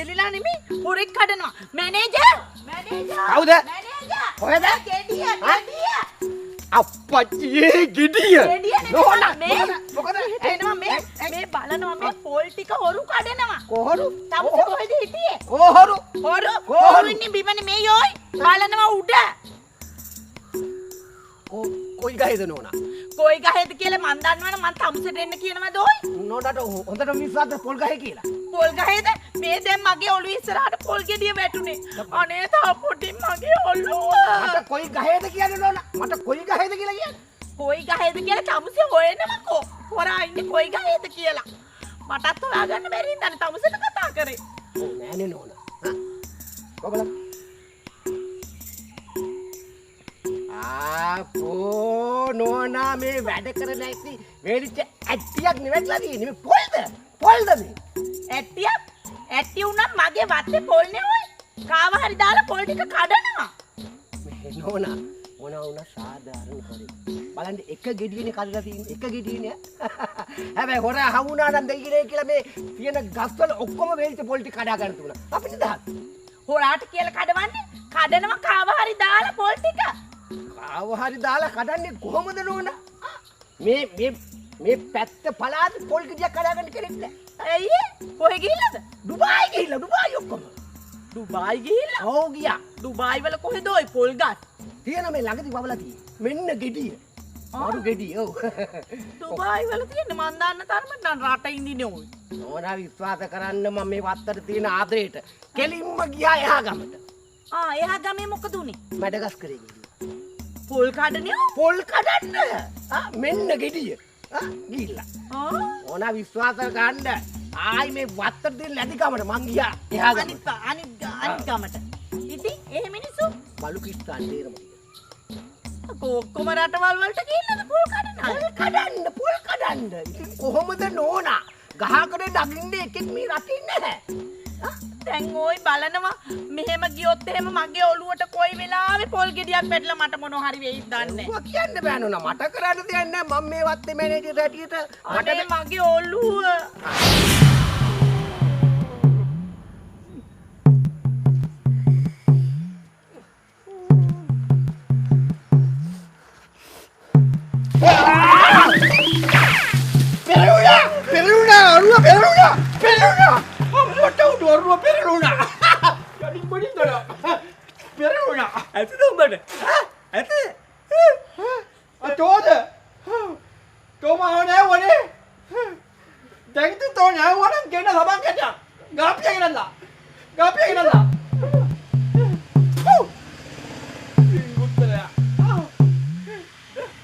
බේලිලා නෙමෙයි හොරෙක් කඩනවා. මැනේජර් කවුද? කොහෙද? ගෙඩිය. අප්පච්චි ගෙඩිය. නෝනා මේ මොකද? එනවා මේ බලනවා මේ පොල් ටික හොරු කඩනවා. කොහොරු? තමුසේ කොහෙද හිටියේ? කොහොරු ඉන්නේ බිමනේ මේ යෝයි. බලනවා උඩ. කොයි ගහේද නෝනා? කොයි ගහේද කියලා මන් දන්නවනේ මං තමුසෙට එන්න කියනවාද ඔයි? නෝනාට හොඳට විශ්වාසද පොල් ගහේ කියලා? පොල් ගහේද? මේ දැන් මගේ ඔළුව ඉස්සරහට පොල් ගෙඩිය වැටුනේ. අනේ තා පොඩි මගේ ඔළුව. මට කොයි ගහේද කියන්නේ නෝනා? මට කොයි ගහේද කියලා කියන්නේ? කොයි ගහේද කියලා තමුසේ හොයනවකෝ. හොරා ඉන්නේ කොයි ගහේද කියලා. මටත් හොයාගන්න බැරි හින්දානේ තමුසෙට කතා කරේ. ඔව් නෑනේ නෝනා. කොබල ආපෝ නෝනා මේ වැඩ කර නැති වෙලිච්ච ඇට්ටියක් නෙවෙట్లా තියෙන්නේ මේ පොල්ද මේ ඇට්ටි උනම් මගේ වත්තේ පොල්නේ ඔය කාව හරි දාලා පොල් ටික කඩනවා මේ නෝනා මොනවා වුණා සාධාරණ හරි බලන්න එක ගෙඩියනේ කඩලා තියෙන්නේ එක ගෙඩියනේ හැබැයි හොරා හවුනා නම් දෙයිනේ කියලා මේ තියෙන ගස්වල ඔක්කොම වෙලිච්ච පොල් ටික කඩා ගන්න තුන අපිට දහස් හොරාට කියලා කඩවන්නේ කඩනවා කාව හරි දාලා පොල් ටික කාව හරි දාලා කඩන්නේ කොහොමද නෝනා මේ පැත්ත පලාද පොල් ගෙඩියක් කඩාගන්න කෙනෙක් නෑ. ඇයි? කොහෙ ගිහිල්ලාද? ඩුබායි ගිහිල්ලා ඩුබායි ඔක්කොම. ඩුබායි ගිහිල්ලා? ඔව් ගියා. ඩුබායි වල කොහෙද ඔය පොල් ගස්? තියෙන මේ ළඟදී වවලා තියෙන්නේ. මෙන්න ගෙඩිය. මාරු ගෙඩිය. ඔව්. ඩුබායි වල තියෙන මන් දාන්න තරමට නම් රට ඉඳිනේ ඔය. නෝනා විශ්වාස කරන්න මම මේ වත්තට තියෙන ආදරේට කෙලින්ම ගියා එහා ගමට. එහා ගමේ මොකද උනේ? මැඩගස්කරේ ගිහින්. පොල් කඩන්නේ? පොල් කඩන්න. මෙන්න ගෙඩිය. ගිහිල්ලා. ඕනා විශ්වාස කරන්න. ආයි මේ වත්තට තියෙන ලැබි ගමට මං ගියා එහා ගමට. අනිත් ගමට. ඉතින් එහෙ මිනිස්සු බලුකිස්තාන් තේරම. කොක්කොම රටවල් වලට ගිහිල්ලාද පොල් කඩන්න? ඉතින් කොහොමද නෝනා? ගහකට නගින්නේ එකෙක් මේ රටින් නැහැ. දැන් ඕයි බලනවා මෙහෙම ගියොත් එහෙම මගේ ඔළුවට කොයි වෙලාවෙ පොල් ගෙඩියක් වැටලා මට මොනව හරි වෙයිද දන්නේ නැහැ. ඔවා කියන්න බෑ නෝනා. මට කරන්න දෙයක් නැහැ. මම මේ වත්තේ මැනේජර් හැටියට අනේ මගේ ඔළුව Peruna. Jadi bodi dah. Peruna. Itu tu mana? Itu. Ada. Kau mau nak mana? Jangan tu tahu nak mana kena sabang kena. Gapi yang kena lah. Gapi yang kena lah. Ingut dah.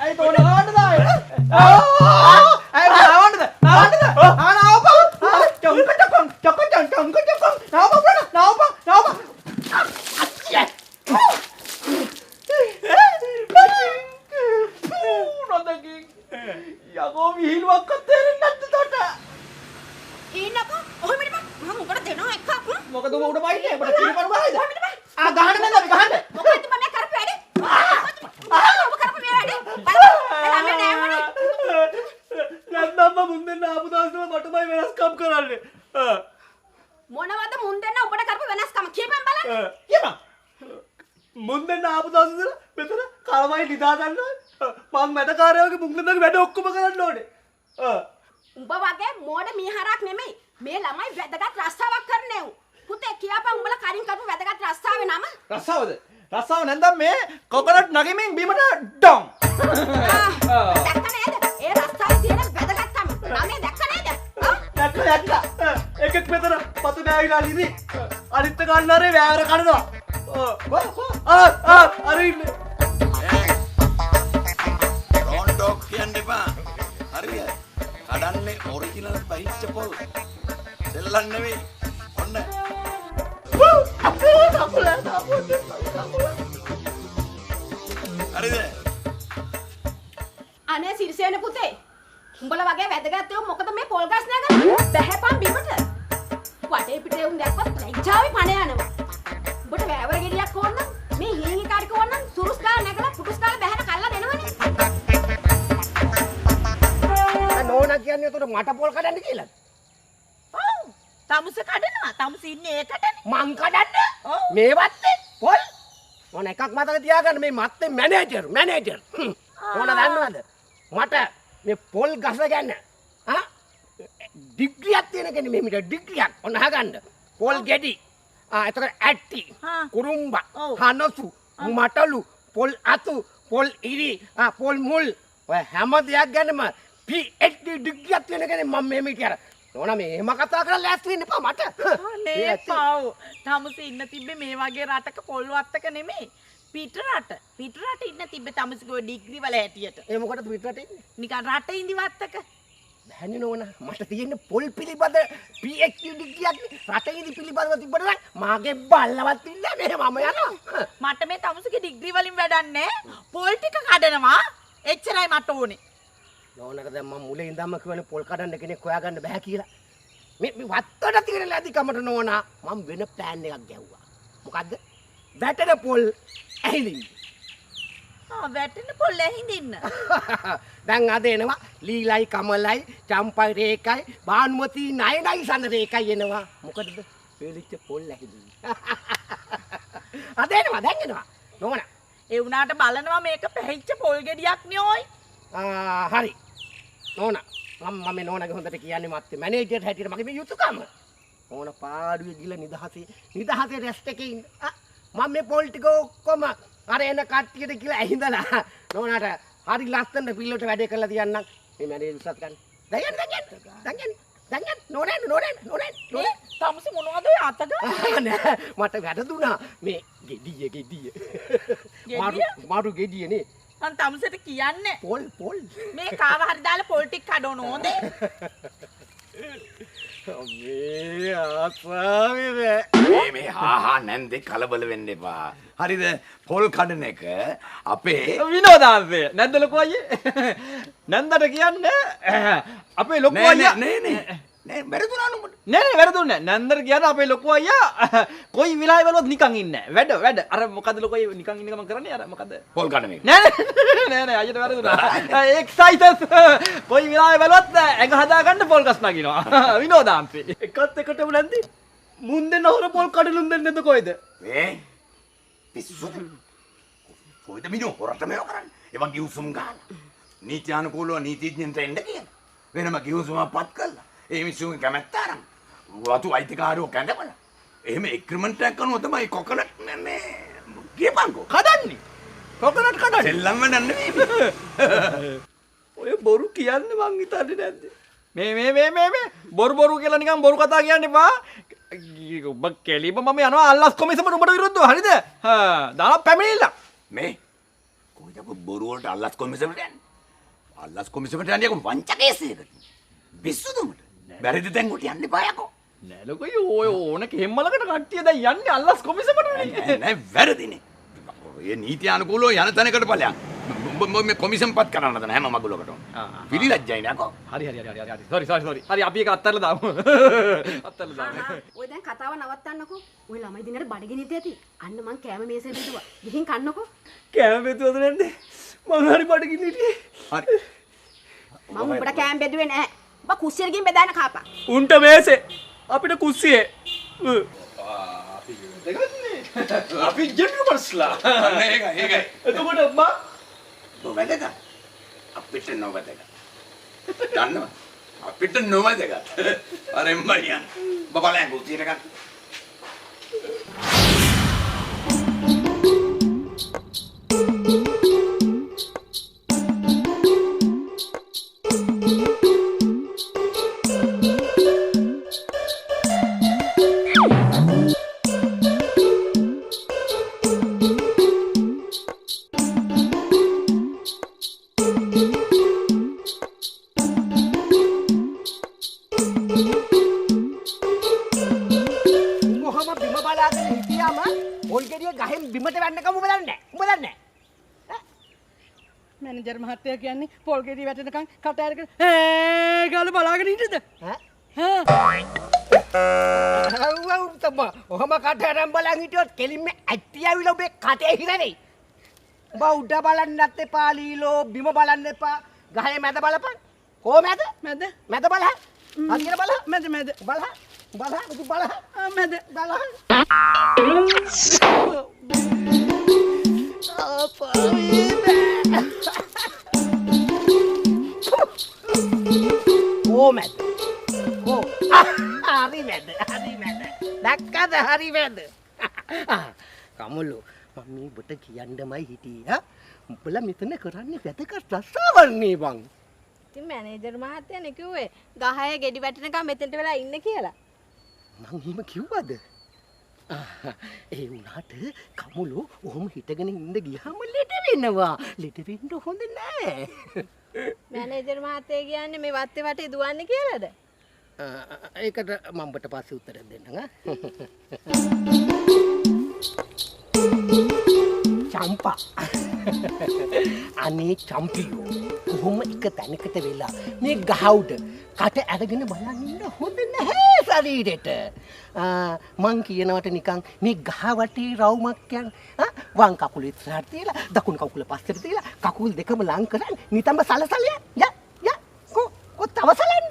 Ay tu nak mana dah? Ay mana dah? Mana dah? Mana apa? Chồng nào bông nó ta kia ya có gì mà có thể nát tôi ta ඉන්නකෝ ඔහෙ මෙන්න මම උකට දෙනවා එකක් මොකද උඹ උඩ බයින්නේ අපිට කිරි කරු බයිද ගහන්න නේද අපි ගහන්න මොකද මම කරපු වැඩේ ඔබ කරපු මේ වැඩේ බලන්න මම නෑ මොනේ නැත්නම් මුන්දෙන් ආපු දවස්වල මටමයි වෙනස්කම් කරන්නේ මොනවද මුන්දෙන් ඔබට කරපු වෙනස්කම කියපන් බලන්න කියපන් මුන්දෙන් ආපු දවස්වල මෙතන කලමයි නිදා ගන්නවා මම මැදකාරයෝගේ මුන්දෙන්ගේ වැඩ ඔක්කොම කරන්න ඕනේ උඹ වගේ මෝඩ මීහරක් නෙමෙයි මේ ළමයි වැදගත් රස්සාවක් කරන්නේ උ පුතේ කියපන් උඹලා කරින් කරපු වැදගත් රස්සාවේ නම රස්සාව නැන්දම් මේ කොකනට් නගිමින් බීමට ඩොම් දැක්ක නේද ඒ රස්සාවේ තියෙන වැදගත්කම නමේ දැක්ක නේද දැක්ක එකෙක් මෙතන පතු බෑවිලා ඉදි අනිත් කන්නරේ වෑවර කනවා අර ඉන්නේ රොන්ඩොක් කියන්න එපා හරිද කඩන්නේ ඔරිජිනල් පහිච්ච පොල් සෙල්ලම් නෙවෙයි ඔන්න හරිද අනේ සිරිසේන පුතේ උඹලා වගේ වැදගත් ඒවා මොකද මේ පොල් ගස් නගන්නේ බැහැපන් බිමට වටේ පිටේ උන් දැක්කොත් ලැජ්ජාවේ පණ යනවා උඹට වැවර ගෙඩියක් ඕන නම් මේ හීනි කාරික ඕන නම් සුරුස් ගාලා නැගලා පුටුස් ගාලා බැහැට කල්ලා දෙනවනේ නෝනා කියන්නේ උතන මට පොල් කඩන්න කියලා ඔව් තමුස කඩනවා. තමුස ඉන්නේ ඒකටනේ. මං කඩන්න ඔව්. මේ වත්තේ පොල් මොන එකක් මතක තියාගන්න මේ මත්තේ මැනේජර් මොන දන්නවද මට මේ පොල් ගස ගැන ඩිග්‍රියක් තියෙන කෙනෙක් මෙහෙමිට ඩිග්‍රියක් ඔන්න අහගන්න පොල් ගෙඩි එතකොට ඇටි කුරුම්බා හනසු මටලු පොල් අතු පොල් ඉරි පොල් මුල් ඔය හැම දෙයක් ගැනම PhD ඩිග්‍රියක් තියෙන කෙනෙක් මම මෙහෙම කියලා නෝනා මේ එහෙම කතා කරලා ලෑස්ති වෙන්න එපා මට අනේ පව්. තමුස ඉන්න තිබ්බේ මේ වගේ රටක පොල් වත්තක නෙමෙයි. පිට රට ඉන්න තිබ්බේ තමුසගේ ඩිග්‍රී වල හැටියට. ඒ මොකටද පිටරට ඉන්නේ නිකන් රට ඉඳි වත්තක. බෑනේ නෝනා මට තියෙන පොල් පිළිබඳ PhD ඩිග්‍රියක් රටේ ඉඳි පිළිබඳව තිබ්බට නම් මාගේ බල්ලවත් ඉන්නේ මේ මම යනවා මට මේ තමුසගේ ඩිග්‍රී වලින් වැඩන්නේ පොල් ටික කඩනවා. එච්චරයි මට ඕනේ. නෝනක දැන් මම මුලින් ඉඳන්ම කියවනේ පොල් කඩන්න කෙනෙක් හොයාගන්න බෑ කියලා. මේ වත්තට තියෙන ලැබිකමට නෝනා මම වෙන ප්ලෑන් එකක් ගැව්වා. මොකද්ද? වැටෙන පොල් ඇහිලින්. වැටෙන පොල් ඇහිඳින්න. දැන් අද එනවා ලීලයි කමලයි චම්පයි රේකයි බානුමති නයනයි සඳ රේකයි එනවා. මොකටද? පෙලිච්ච පොල් ඇහිලින්. අද එනවා දැන් එනවා. නෝනා. ඒ වුණාට බලනවා මේක පැහිච්ච පොල් ගෙඩියක් නේ. හරි. නෝනා මම නෝනාගේ හොඳට කියන්නේ මත්තේ මැනේජර් හැටියට මගේ මේ යුතුයකම. නෝනා පාඩුවේ ගිල නිදහසේ රෙස්ට් එකේ ඉන්න. මම මේ පොල් ටික ඔක්කොම අර එන කට්ටියට කියලා ඇහිඳලා නෝනාට හරි ලස්සන පිල්ලට වැඩේ කරලා තියන්නම්. මේ මැනේජර් උසස් ගන්න. දැන් නෝනා තමුස මොනවද ඔය අතක? නෑ මට වැරදුනා මේ ගෙඩිය. මාරු ගෙඩිය නේ. මං තමුසට කියන්නේ පොල් මේ කාව හරි දාලා පොල් ටික කඩවන ඕනේ. මේ ආසාවේ මේ හා නැන්දේ කලබල වෙන්න එපා. හරිද? පොල් කඩන එක අපේ විනෝදාංශය නැද්ද ලොකු අයියේ නැන්දට කියන්නේ අපේ ලොකු අයියා නෑ වැරදුනා නුඹට. නෑ වැරදුන්නේ නෑ නැන්දට කියන්නේ අපේ ලොකු අයියා කොයි වෙලාවෙ බලවත් නිකන් ඉන්නේ නෑ වැඩ අර මොකද ලොකු අයියා නිකන් ඉන්න ගමන් කරන්නේ අර මොකද පොල් කඩන එක. නෑ අයියට වැරදුනා එක්සයිටස් කොයි වෙලාවෙ බලවත් ඇඟ හදාගන්න පොල් ගස් නගිනවා විනෝදාංශේ එකත් එකටම නැන්දි මුන් දෙන්න හොර පොල් කඩලුන් දෙන්නද කොයිද මේ පිස්සුද? කොයිද මිනෝ හොරට මේව කරන්නේ? ඒවා ගිවිසුම් ගන්න. නීත්‍යානුකූලව නීතිඥයන්ට එන්න කියන. වෙනම ගිවිසුමක් පත් කළා. ඒ මිනිස්සුන්ගේ කැමැත්ත අරන් වතු අයිතිකාරයෝ කැඳවලා. එහෙම එග්‍රීමන්ට් එකක් කරනවා තමයි කොකනට් මේ ගියපන්කෝ. කඩන්නේ කොකනට් කඩන්නේ සෙල්ලම් වැඩක් නෙමෙයි. ඔය බොරු කියන්නේ මං හිතන්නේ නැද්ද මේ බොරු කියලා නිකන් බොරු කතා කියන්න එපා ඔබ කෙලිම මම යනවා අල්ලස් කොමිසමට උඹට විරුද්ධව හරිද දාලා පැමිණිල්ල මේ කොයිද බොරු වලට අල්ලස් කොමිසමට යන්නේ? අල්ලස් කොමිසමට යන්නේ කො වංචකේසයකට. පිස්සුද උඹට? බැරිද දැන් උට යන්න එපා යකෝ. නෑ ලොකෝ ඔය ඕන කෙම්මලකට කට්ටිය දැන් යන්නේ අල්ලස් කොමිසමට නෑ වැරදිනේ. ඒ නීතියානුකූලව යන තැනකට ඵලයන්. උඹ මේ කොමිසම් පත් කරන්න හදන හැම මගුලකටම. පිළිලැජ්ජයි නේකෝ. හරි සෝරි හරි අපි එක අත්තරලා දාමු ඔය දැන් කතාව නවත්තන්නකෝ. ඔය ළමයි දිනට බඩගිනිත ඇති. අන්න මං කෑම මේසෙ බෙදුවා. ගිහින් කන්නකෝ. කෑම බෙදුවද නැන්ද මං හරි බඩගින්න හිටියේ හරි. මම උඹට කෑම බෙදුවේ නැහැ. ඔබ කුස්සියට ගිහින් බෙදාන කාපා. උන්ට මේසේ අපිට කුස්සියේ අපි ජෙන්ටල්මන්ස්ලා ඒකයි. එතකොට අම්මා නොවැදගත්. අපිට නොවැදගත්. දන්නවා. අපිට නොවැදගත්. අර එම්බනියන්. බබලයන් කුස්සියට ගන්න. මැනේජර් මහත්තයා කියන්නේ පොල් ගෙඩි වැටෙනකන් කට ඇරගෙන ගාලා බලාගෙන හිටියද? ඔහම කට අරන් බලන් හිටියොත් කෙලින්ම ඇටි ඇවිල්ලා ඔබේ කටේ හිරෙයි. ඔබ උඩ බලන්නත් එපා ලීලෝ බිම බලන්න එපා. ගහේ මැද බලපන්. කොහමද? මැද බලහ. හරියට බලහ. මැද බලහ. බලහන් බලහන් මැද බලහන් ඕ මැද ඕ හරි මැද දැක්කද හරි මැද කමුලු මම මේ බට කියන්නමයි හිටියේ උඹලා මෙතන කරන්නේ වැදගත් රස්සාවන්නේ බං ඉතින් මැනේජර් මහත්තයානේ කිව්වේ ගහේ ගෙඩි වැටෙනකම් මෙතෙන්ට වෙලා ඉන්න කියලා. මං එහෙම කිව්වද? ඒ වුණාට කමුලු ඔහොම හිටගෙන ඉඳ ගියාම ලෙඩ වෙනවා. ලෙඩ වෙන්න හොඳ නෑ. මැනේජර් මහත්තයා කියන්නේ මේ වත්තේ වටේ දුවන්නේ කියලාද? ඒකට මම ඔබට පස්සේ උත්තර දෙන්නම් චම්පා අනේ චම්පියෝ කොහොම එක තැනකට වෙලා මේ ගහ උඩ කට අරගෙන බලන් ඉන්න හොඳ නැහැ ශරීරෙට මං කියනවට නිකන් මේ ගහ වටේ රවුමක් යන වම් කකුල ඉස්සරහට තියලා දකුණු කකුල පස්සට තියලා කකුල් දෙකම ලං කරන් නිතඹ සලසල යා කො තවසලන්න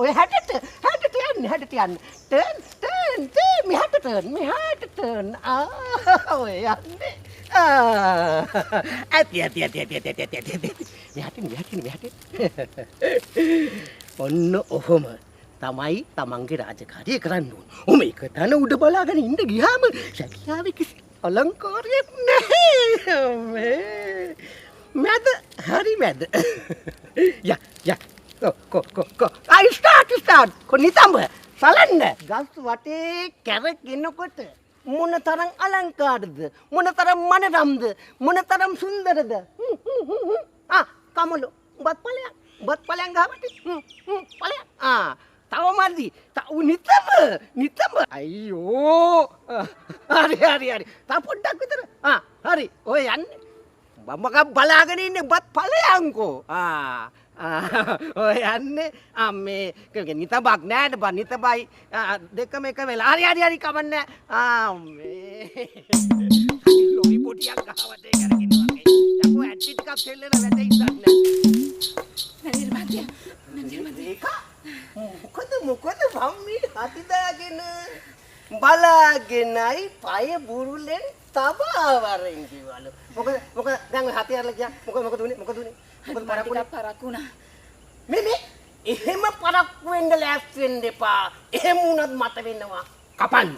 ඔය හැටට යන්න ටර්න් මෙහාට ටර්න් ඔය යන්නේ මෙහාට ඔන්න ඔහොම තමයි තමන්ගේ රාජකාරිය කරන්න ඕන. ඔම එක තැන උඩ බලාගෙන ඉන්න ගියාම සැකියාවේ කිසි අලංකාරයක් නැහැ. මැද හරි මැද යා කො ස්ටාර්ට් කොනිතඹ සලන්න ගස් වටේ කැරගෙනකොට මොනතරම් අලංකාරද මොනතරම් මනරම්ද මොනතරම් සුන්දරද කමලු බත් ඵලයන් ගාවට ඵලයන් තව මදි නිතඹ අයියෝ හරි තා පොඩ්ඩක් විතර හරි ඔය යන්නේ මම බලාගෙන ඉන්නේ බත් ඵලයන්කෝ ඔය යන්නේ අම්මේ නිතබක් නෑට බා නිතබයි දෙකම එක වෙලා හරි කමන්නේ අම්මේ ලොරි පොටියක් ගහවටේ කරගෙන වගේ යකෝ ඇටි ටිකක් සෙල්ලන වැඩ ඉස්සක් නෑ මැනේජර් මහත්තයා මොකද මම්මී හතිදාගෙන බලාගෙනයි පය බුරුලෙන් තබාවරෙන් කිව්වලු මොකද දැන් ඔය හති අරලා ගියා මොකද උනේ පරක් වුණා. මේ එහෙම පරක් වෙන්න ලෑස්ති වෙන්න එපා. එහෙම වුණත් මට වෙනවා. කපන්න.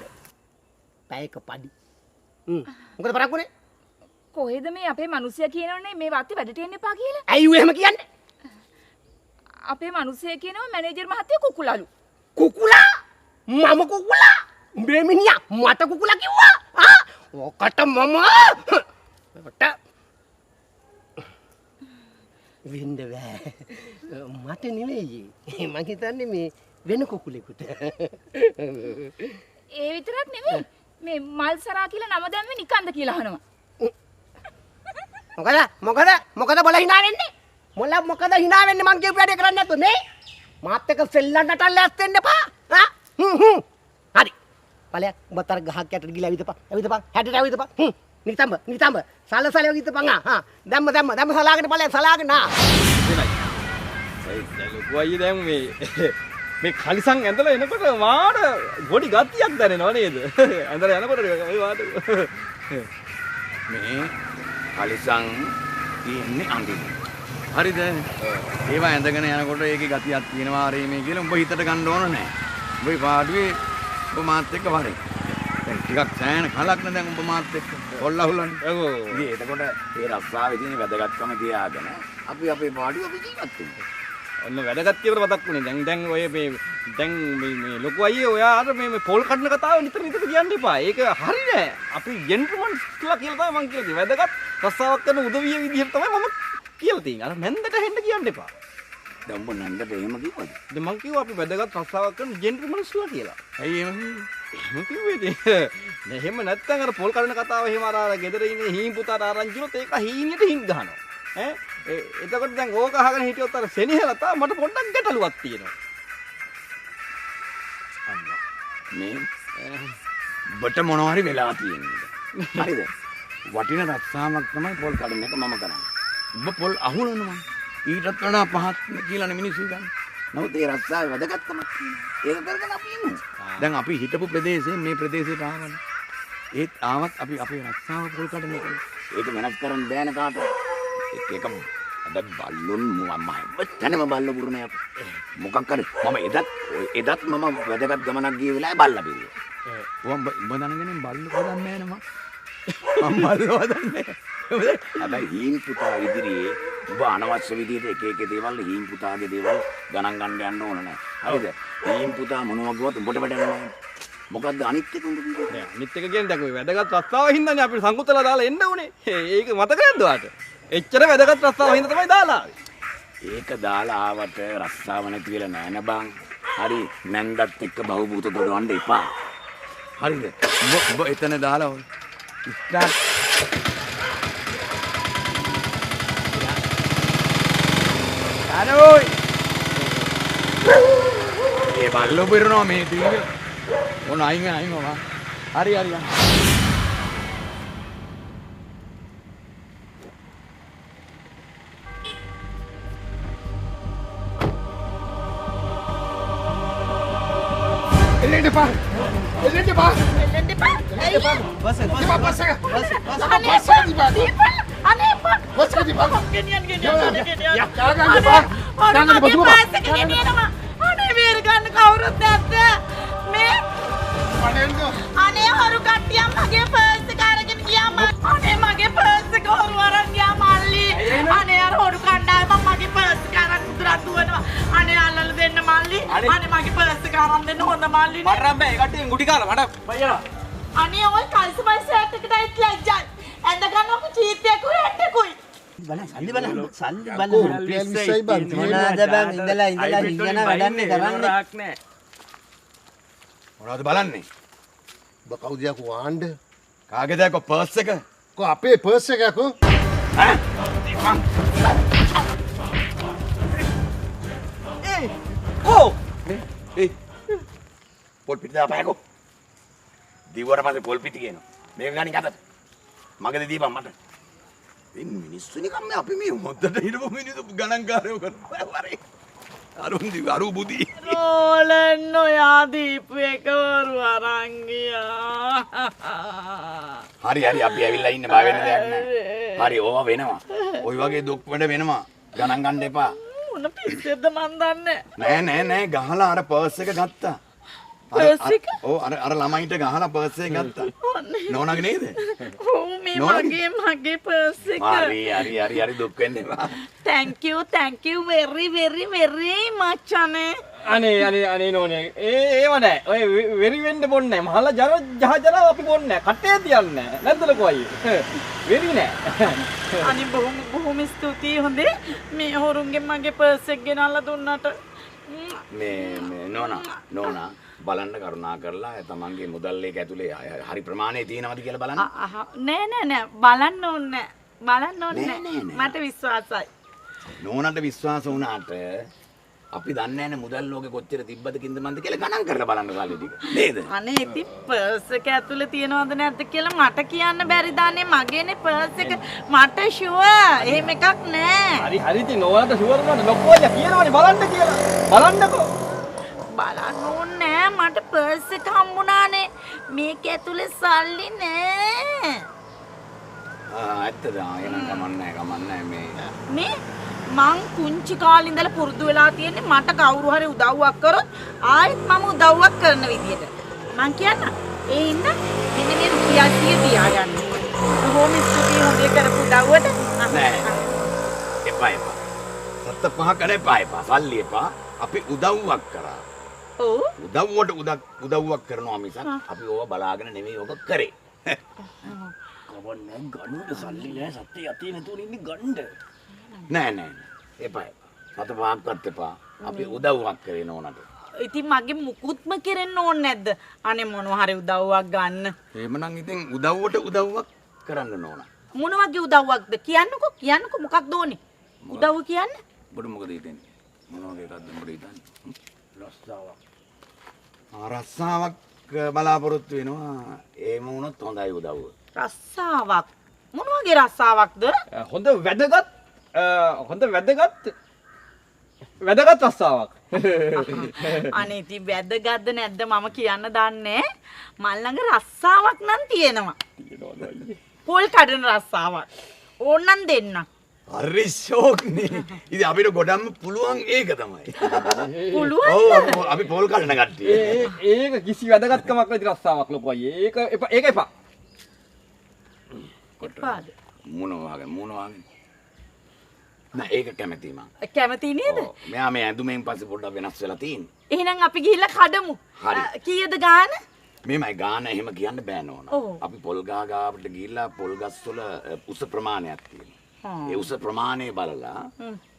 පැයක පඩි. මොකද පරක් වුණේ? කොහෙද මේ අපේ මිනිස්සයා කියනවනේ මේ වත්තේ වැඩට එන්න එපා කියලා? ඇයි ඌ එහෙම කියන්නේ? අපේ මිනිස්සයා කියනවා මැනේජර් මහත්තයා කුකුලලු. කුකුලා? මම කුකුලා? මේ මිනිහා මට කුකුලා කිව්වා? ඔකට මම වෙන්න බෑ මට නෙමෙයි මං හිතන්නේ මේ වෙන කුකුලෙකුට ඒ විතරක් නෙමෙයි මේ මල්සරා කියලා නම දැම්මේ නිකන්ද කියලා අහනවා මොකද බල hina වෙන්නේ මොකද hina වෙන්නේ මං කියපු වැඩේ කරන්නේ නැත්නම් නේ මාත් එක්ක සෙල්ලන්නට ලෑස්ති වෙන්න එපා හරි බලයක් උඹතර ගහක් යටට ගිහලා ඇවිදපන් හැටට ඇවිදපන් නිතඹ සලසල වගිතපන් දැම්ම සලාගෙන බලය සලාගෙන ලොකු අයියේ දැන් මේ කලිසම් ඇඳලා එනකොට වාඩ ගොඩි ගතියක් දැනෙනව නේද ඇඳලා යනකොට ඔය වාඩ මේ කලිසම් තියෙන්නේ අඳින්න හරිද ඒවා ඇඳගෙන යනකොට ඒකේ ගතියක් තියෙනවා ආරේ මේ කියලා උඹ හිතට ගන්න ඕන නැහැ උඹේ පාඩුවේ උඹ මාත් එක්ක වරේ දැන් ටිකක් සෑහෙන කලක් නේ දැන් උඹ මාත් එක්ක ඔල්ලහුලන්නේ ඔව් ඉතින් එතකොට ඒ රස්සාවේ තියෙන වැදගත්කම තියාගෙන අපි අපේ පාඩුව අපි ජීවත් වෙනවා ඔන්න වැඩගත් කියලා මතක් වුණේ දැන් ඔය මේ ලොකු අයියේ ඔයාට මේ පොල් කඩන කතාව නිතර කියන්න එපා ඒක හරි නෑ අපි ජෙන්ටල්මන්ස් කියලා තමයි මං කියලා තියෙන්නේ වැදගත් රස්සාවක් කරන උදවිය විදිහට තමයි මම කියලා තියෙන්නේ අර නැන්දට හෙන්න කියන්න එපා දැන් උඹ නැන්දට එහෙම කිව්වද දැන් මං කිව්වා අපි වැදගත් රස්සාවක් කරන ජෙන්ටල්මන්ස්ලා කියලා ඇයි එහෙම කිව්වේද එහෙම නැත්නම් අර පොල් කඩන කතාව එහෙම අර ගෙදර ඉන්නේ හීන් පුතාට ආරංචි වුණොත් ඒක හීනියට හින් ගහනවා ඈ එතකොට දැන් ඕක අහගෙන හිටියොත් අර සෙනෙහල තා මට පොඩ්ඩක් ගැටලුවක් තියෙනවා අම්මා මේ බට මොනවා හරි වෙලා තියෙන්නේ හරිද වටින රස්සාවක් තමයි පොල් කඩන එක මම කරන්නේ ඔබ පොල් අහුලනවා ඊටත් වඩා පහත් කියලානේ මිනිස්සු ගන්න නමුත් ඒ රස්සාවේ වැදගත්කමක් තියෙනවා. ඒක කරගෙන අපි ඉමු. දැන් අපි හිටපු ප්‍රදේශයෙන් මේ ප්‍රදේශයට ආවනේ. ඒත් ආවත් අපි අපේ රස්සාව පොල් කඩන එක. ඒක වෙනස් කරන්න බෑනේ කාටවත්. ඒක අද බල්ලොන් මම තනම බල්ල පුරනේ අප. මොකක් හරි මම එදත් මම වැදගත් ගමනක් ගිය වෙලාවේ බල්ලා බිරුවා. උඹ දැනගෙන බල්ල හොදන්නේ නැහැ නම. මම බල්ල හොදන්නේ. හැබැයි හීන් පුතා ඉදිරියේ ඔබ අනවශ්‍ය විදිහට එක දේවල් හීන් පුතාගේ දේවල් ගණන් ගන්න යන්න ඕන නැහැ. හරිද? හීන් පුතා මොනවා කිව්වත් උඹට වැඩක් නැහැ. මොකද්ද අනිත් එක උඹ කිව්වේ? අනිත් එක කියන්නේ දැන් ඔය වැදගත් රස්සාව හින්දානේ අපිට සංකුතලා දාලා එන්න උනේ. ඒක මතක නැද්ද ඔයාට? එච්චර වැදගත් රස්සාව හින්දා තමයි දාලා ආවේ. ඒක දාලා ආවට රස්සාව නැති වෙලා නෑ නේ බං. හරි නැන්දත් එක්ක බහුබූත දොඩවන්න එපා. හරිද? ඔබ එතන දාලා ඕන. ස්ටාර්ට්. අරෝයි. ඒ බල්ලෝ පිරනවා මේ ටීවී. ඕන අයින් වවා. හරි. එල්ලෙන්න එපා. අනේ වේර ගන්න කවුරුත් නැද්ද මේ අනේ හොරු කට්ටියක් මගේ පර්ස් එක අරගෙන ගියා අනේ මගේ පර්ස් එක හොරු අරන් ගියා මල්ලි අනේ අර හොරු කණ්ඩායම මගේ පර්ස් එක අරන් උදුරන් දුවනවා අනේ අල්ලලා දෙන්න මල්ලි අනේ මගේ පර්ස් එක අරන් දෙන්න හොඳ මල්ලි නේ මට රම්බේ කට්ටියෙන් ගුටි කාලා මට බයිලා අනේ ඔය කල්සමයි සර්ට් එකට ඇවිත් ලැජ්ජයි ඇඳ ගන්නකො චීත්තයකුයි හැට්ටකුයි සල්ලි බලන්න රුපියල් 20යි බං මොනවාද බං ඉඳලා ඉගෙන වැඩන්නේ කරන්නේ මොනවද බලන්නේ? ඔබ කවුද යකෝ ආණ්ඩ? කාගේද යකෝ පර්ස් එක? කො අපේ පර්ස් එක යකෝ. ඈ? පොල් පිටි දාපයකෝ. දීවර පස්සේ පොල් පිටි කියනවා. මේක ගනින් අතට. මගද දීපන් මට. මේ මිනිස්සු නිකන් මේ අපි මේ මොද්දට හිටපු මිනිස්සු ගණන්කාරයෝ කරනවා. අරු බුදි. රෝලන් ඔයා දීපු එකවරු අරන් ගියා. හරි අපි ඇවිල්ලා ඉන්න බය වෙන දෙයක් නැහැ. හරි ඕවා වෙනවා. ওই වගේ දුක් වැඩ වෙනවා. ගණන් ගන්න එපා. මොන පිස්සෙද්ද මන් දන්නේ. නෑ ගහලා අර පර්ස් එක ගත්තා. පර්ස් එක? ඔව් අර ළමයින්ට ගහලා පර්ස් එක ගත්තා. නෝනාගේ නේද? ඔව් මේ මගේ පර්ස් එක. හරි දුක් වෙන්න එපා. thank you very much අනේ. අනේ නෝනේ ඒව නෑ ඔය වෙරි වෙන්න බොන්නේ නෑ මහලා ජහජන අපි බොන්නේ නෑ කටේ තියන්නේ නෑ නැද්ද ලකෝ අයියේ වෙරි නෑ අනේ බොහොම ස්තුතියි හොඳේ මේ හොරුන්ගෙන් මගේ පර්ස් එක ගෙනල්ලා දුන්නට මේ නෝනා බලන්න කරුණා කරලා තමන්ගේ මුදල් එක ඇතුලේ හරි ප්‍රමාණය තියෙනවද කියලා බලන්න. නෑ බලන්න ඕනේ මට විශ්වාසයි. නෝනට විශ්වාස වුණාට අපි දන්නේ නැහැ මුදල් ලෝකෙ කොච්චර තිබ්බද කින්දමන්ද කියලා ගණන් කරලා බලන්න කාලේ ටික. නේද? අනේ ඉතින් පර්ස් එක ඇතුලේ තියෙනවද නැද්ද කියලා මට කියන්න බැරිද අනේ මගේනේ පර්ස් එක මට ෂුවර් එහෙම එකක් නෑ. හරි ඉතින් නෝනාට ෂුවර් නෝන ලොකෝ අයියා කියනවනේ බලන්න කියලා. බලන්නකෝ. බලන්න ඕනේ මට පර්ස් එක හම්බුණානේ මේක ඇතුලේ සල්ලි නෑ. ඇත්තද? එහෙනම් කමන්නේ මේ මං කුංචි කාලේ ඉඳලා පුරුදු වෙලා තියෙන්නේ මට කවුරු හරි උදව්වක් කරොත් ආයෙත් මම උදව්වක් කරන විදියට. මං කියන්න ඒ ඉන්න මෙන්න මේ රුපියල් 100 තියාගන්න. බොහොම ස්තුතියි හොඳේ කරපු උදව්වට. නෑ. එපා. සත්ත පහ කරේ එපා. සල්ලි එපා. අපි උදව්වක් කරා. ඔව්. උදව්වක් කරනවා මිසක් අපි ඕවා බලාගෙන නෙමෙයි ඕක කරේ. කවන්නේ ගණුද සල්ලි නෑ සත්‍ය යතේ නැතුව ඉන්නේ ගණ්ඩ. නෑ. එපා. සත පහක්වත් එපා. අපි උදව්වක් කරේ නෝනට. ඉතින් මගේ මුකුත්ම කෙරෙන්න ඕනේ නැද්ද? අනේ මොනවා හරි උදව්වක් ගන්න. එහෙමනම් ඉතින් උදව්වක් කරන්න නෝනා. මොන වගේ උදව්වක්ද? කියන්නකෝ මොකක්ද ඕනේ? උදව්ව කියන්න. ඔබට මොකද හිතෙන්නේ? මොන වගේ එකක්ද ඔබට හිතන්නේ? රස්සාවක් බලාපොරොත්තු වෙනවා. එහෙම වුණොත් හොඳයි උදව්ව. රස්සාවක්. මොන වගේ රස්සාවක්ද? හොඳ වැදගත් වැදගත් රස්සාවක්. අනේ ඉතින් වැදගත්ද නැද්ද මම කියන්න දන්නේ. මල් ළඟ රස්සාවක් නම් තියෙනවා. පොල් කඩන රස්සාවක්. ඕන්නම් දෙන්න. හරි ෂෝක්නේ. ඉතින් අපිට ගොඩක්ම පුළුවන් ඒක තමයි. පුළුවන්. ඔව් අපි පොල් කඩන කට්ටිය. ඒක කිසි වැදගත්කමක් නැති රස්සාවක් ලොකෝ අයියේ. ඒක එපා. එපාද? මොනවා නෑ ඒක කැමති මං. කැමති නේද? මෙයා මේ ඇඳුමෙන් පස්සේ පොඩ්ඩක් වෙනස් වෙලා තියෙන්නේ. එහෙනම් අපි ගිහිල්ලා කඩමු. හරි. කීයද ගාන? මේමයි ගාන එහෙම කියන්න බෑ නෝනා. අපි පොල් ගහ ගාවට ගිහිල්ලා පොල් ගස් වල උස ප්‍රමාණයක් තියෙනවා. ඒ උස ප්‍රමාණය බලලා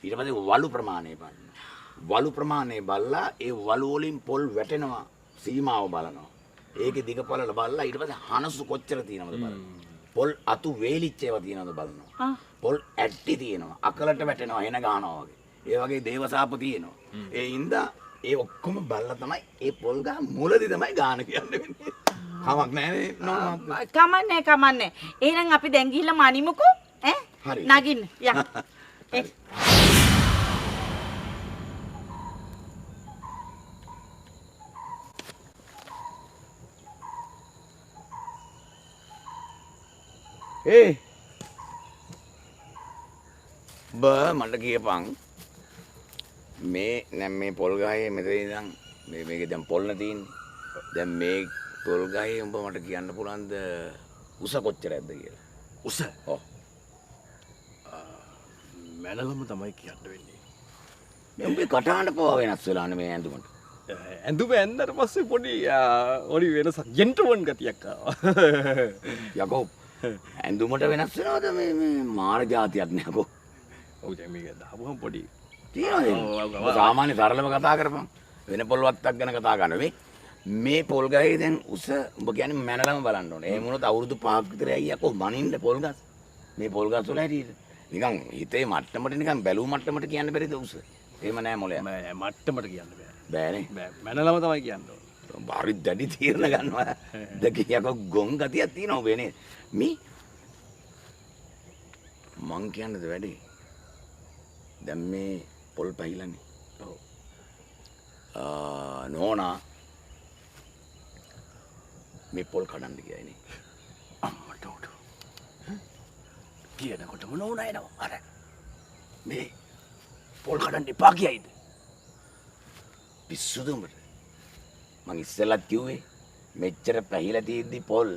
ඊට පස්සේ වලු ප්‍රමාණය බලනවා. වලු ප්‍රමාණය බලලා ඒ වලු වලින් පොල් වැටෙනවා සීමාව බලනවා. ඒකේ දිග පළල බලලා ඊට පස්සේ හනසු කොච්චර තියෙනවද බලනවා. පොල් අතු වේලිච්ච ඒවා තියෙනවද බලනවා. පොල් ඇට්ටි තියෙනවා. අකලට වැටෙනවා එන ගානවා වගේ. ඒ වගේ දේවසාප තියෙනවා. ඒ හින්දා ඒ ඔක්කොම බලලා තමයි ඒ පොල් ගහ මුලදී තමයි ගාන කියන්නේ. කමක් නැහැ නෝනා. කමන්නේ. එහෙනම් අපි දැන් ගිහිල්ලා මනිමුකෝ. ඈ? හරි. නගින්න. යා. මට කියපන් මේ පොල් ගහේ මෙතන ඉඳන් මේකේ දැන් පොල්න තියෙන්නේ. දැන් මේ පොල් ගහේ උඹ මට කියන්න පුළුවන්ද උස කොච්චරද කියලා? උස? ඔව්. මැනලම තමයි කියන්න වෙන්නේ. මේ උඹේ කටහඬ පොව වෙනස් වෙලානේ මේ ඇඳුමට. ඇඳුම ඇඳලා පස්සේ පොඩි වෙනසක් ජෙන්ටල්මන් ගතියක් ආවා. යකෝ ඇඳුමට වෙනස් වෙනවද මේ මාර જાතියක් නෑකෝ. ඔව් දැන් මේක දාපුවම පොඩි තියෙනවද? සාමාන්‍ය සරලව කතා කරපන්. වෙන පොල් වත්තක් ගැන කතා කරන්න මේ පොල් ගහේ දැන් උස උඹ කියන්නේ මැනලම බලන්න ඕනේ. එහෙම වුණොත් අවුරුදු 5ක් විතර ඇයියකෝ මනින්න පොල් ගස්. මේ පොල් ගස් වල හැටියට නිකන් හිතේ මට්ටමට නිකන් බැලුව මට්ටමට කියන්න බැරිද උස? එහෙම නෑ මොලේ. මට්ටමට කියන්න බෑ. බෑනේ. මැනලම තමයි කියන්න ඕනේ. බාරි දැඩි තීරණ ගන්නවා. දෙකියක ගොන් ගතියක් තියෙනවා ඔබේ මේ මං කියන්නද වැඩි. දැන් මේ පොල් පැහිලානේ. ඔව්. නෝනා මේ පොල් කඩන්න ගියානේ. අම්මට උඩ. කියනකොටම නෝනා එනවා. අර මේ පොල් කඩන්න එපා කියයිද? පිස්සුද උඹට? මං ඉස්සෙල්ලත් කිව්වේ මෙච්චර පැහිලා තියෙද්දි පොල්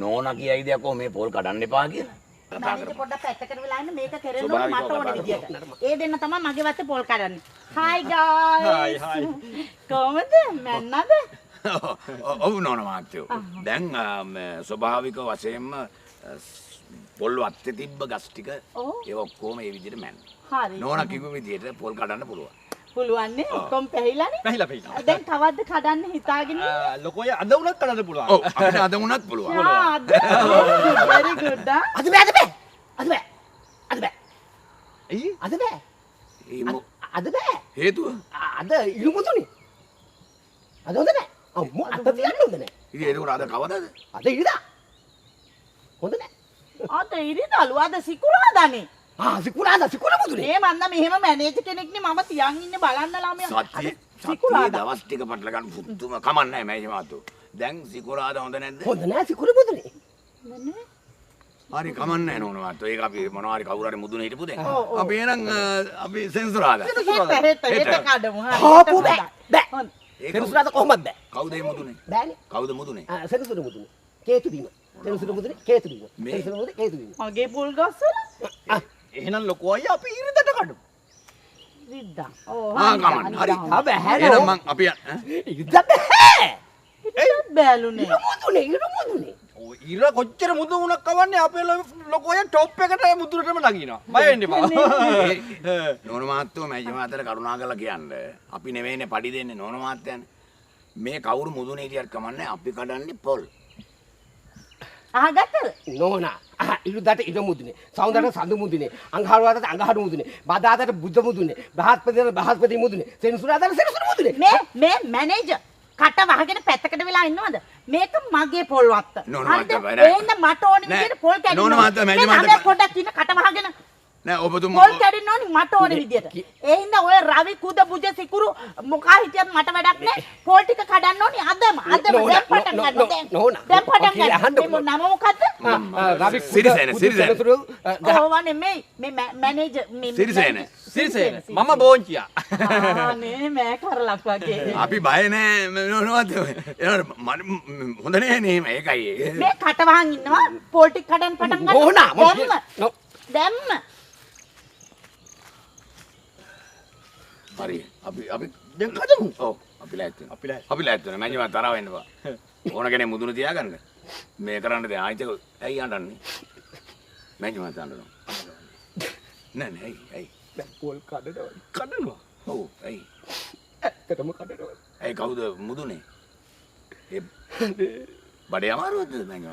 නෝනා කියයිද යකෝ මේ පොල් කඩන්න එපා කියලා. මම පොඩ්ඩක් පැත්තකට වෙලා ඉන්න මේක කරන්න ඕන මට ඕන විදියට. ඒ දෙන්න තමයි මගේ වත්තේ පොල් කඩන්නේ. Hi guys. Hi. කොහමද? මැන්නද? ඔව් නෝනා මාත්‍යෝ. දැන් ස්වභාවික වශයෙන්ම පොල් වත්තේ තිබ්බ ගස් ටික ඒ ඔක්කොම මේ විදිහට මැන්න. හරි. නෝනා කිව්ව විදිහට පොල් කඩන්න පුළුවන්. පුළුවන් නේ ඔක්කොම පැහිලානේ. පැහිලා. දැන් තවද්ද කඩන්න හිතාගෙන ලොකෝ අද උනත් කඩන්න පුළුවන්. ඔව් අපිට අද උනත් පුළුවන්. very good. අද බෑ. ඇයි? අද බෑ. අද බෑ. හේතුව? අද ඉරුමුතුනේ. අද හොඳ නෑ. අම්මෝ අත තියන්න හොඳ නෑ. ඉතින් ඒක අද කවදාද? අද ඉරිදා. හොඳ නෑ. අද ඉරිදලු අද සිකුරාදානේ. සිකුරාදා මුතුනේ. මේ මන්ද මෙහෙම මැනේජර් කෙනෙක් නේ මම තියන් ඉන්නේ බලන්න ළමයා. සතියේ දවස් ටික පටල ගන්න පුදුම කමන්නේ නැහැ මාතු. දැන් සිකුරාදා හොඳ නැද්ද? හොඳ නෑ සිකුර මුතුනේ. හරි කමන්නේ නෝන මාතු. ඒක අපි මොනවා හරි කවුරු හරි මුදුනේ හිටපු දැන්. අපි එහෙනම් අපි සෙන්සුරාදා. හෙට කඩමු. ආපු බෑ. සෙන්සුරාදා කොහොමද බෑ? කවුද මේ මුදුනේ? බෑනේ. කවුද මුදුනේ? සෙන්සුර මුතුනේ. කේතු දීම. සෙන්සුර මුතුනේ කේතු දීම. සෙන්සුර මුතුනේ කේතු දීම. මගේ පොල් ගස්වල එහෙනම් ලොකෝ අයියා අපි ඉරිදට කඩමු. රිද්දා. ඔව් කමන්න. හරි. බෑ. එහෙනම් මං අපි ඉරිදා බෑ. ඒත් බෑලුනේ. ඉරුමුතුනේ. ඔය ඉර කොච්චර මුදු වුණක් කවන්නේ අපේ ලොකෝ අයියා টොප් එකට මුදුරටම නගිනවා. බය වෙන්න එපා. නෝන මාත්‍යෝ මැජි මාතර කරුණා කරලා කියන්න. අපි නෙවෙයිනේ පඩි දෙන්නේ නෝන මාත්‍යයන්. මේ කවුරු මුදුනේ හිටියත් කමන්නේ අපි කඩන්නේ පොල්. අහගත්තද? නෝනා ඉරුදාට ඉර මුදුනේ, සෞන්දර්යයට සඳු මුදුනේ, අඟහරුවාදට අඟහරු මුදුනේ, බදාදට බුද්ධ මුදුනේ, බ්‍රහස්පතියට බ්‍රහස්පති මුදුනේ, සෙනසුරාදාට සෙනසුර මුදුනේ. මේ මැනේජර් කට වහගෙන පැත්තකට වෙලා ඉන්නවද? මේක මගේ පොල් වත්ත. නෝනා මාත්‍ය බෑ. එහෙනම් මට ඕනේ විදිහට පොල් කැඩෙන්න. නෝනා මාත්‍ය මැජි මේ මාත්‍ය ළමයා පොඩ්ඩක් ඉන්න කට වහගෙන. නෑ ඔබතුමා පොල් කැඩෙන්න ඕනි මට ඕන විදියට. ඒ හින්දා ඔය රවි කුද පුජ සිකුරු මොකා හිටියත් මට වැඩක් නෑ. පොල් ටික කඩන්න ඕනි අදම දැන් පටන් ගන්න දැන් පටන් ගන්න. නම මොකද්ද? සිරිසේන ඕවනේ මේ මැනේජර් සිරිසේන මම බෝංචියා. නේ මෑ කරලක් වගේ. අපි බය නෑ මොනවද හොඳ නෑ නේ මේකයි මේ කටවහන් ඉන්නවා පොල් ටික කඩන්න පටන් ගන්න. දැම්ම හරි අපි දැන් කඩමු. ඔව් අපි ලෑස්ති වෙනවා මම තරහ වෙන්න බා ඕන කෙනෙක් මුදුන තියාගන්න මේ කරන්න දැන් ආයිත් ඇයි අඬන්නේ මම අඬනවා නෑ ඇයි දැන් පොල් කඩනවා. ඔව් ඇයි ඇත්තටම කඩනවා. ඇයි කවුද මුදුනේ ඒ බඩේ අමාරුවද මම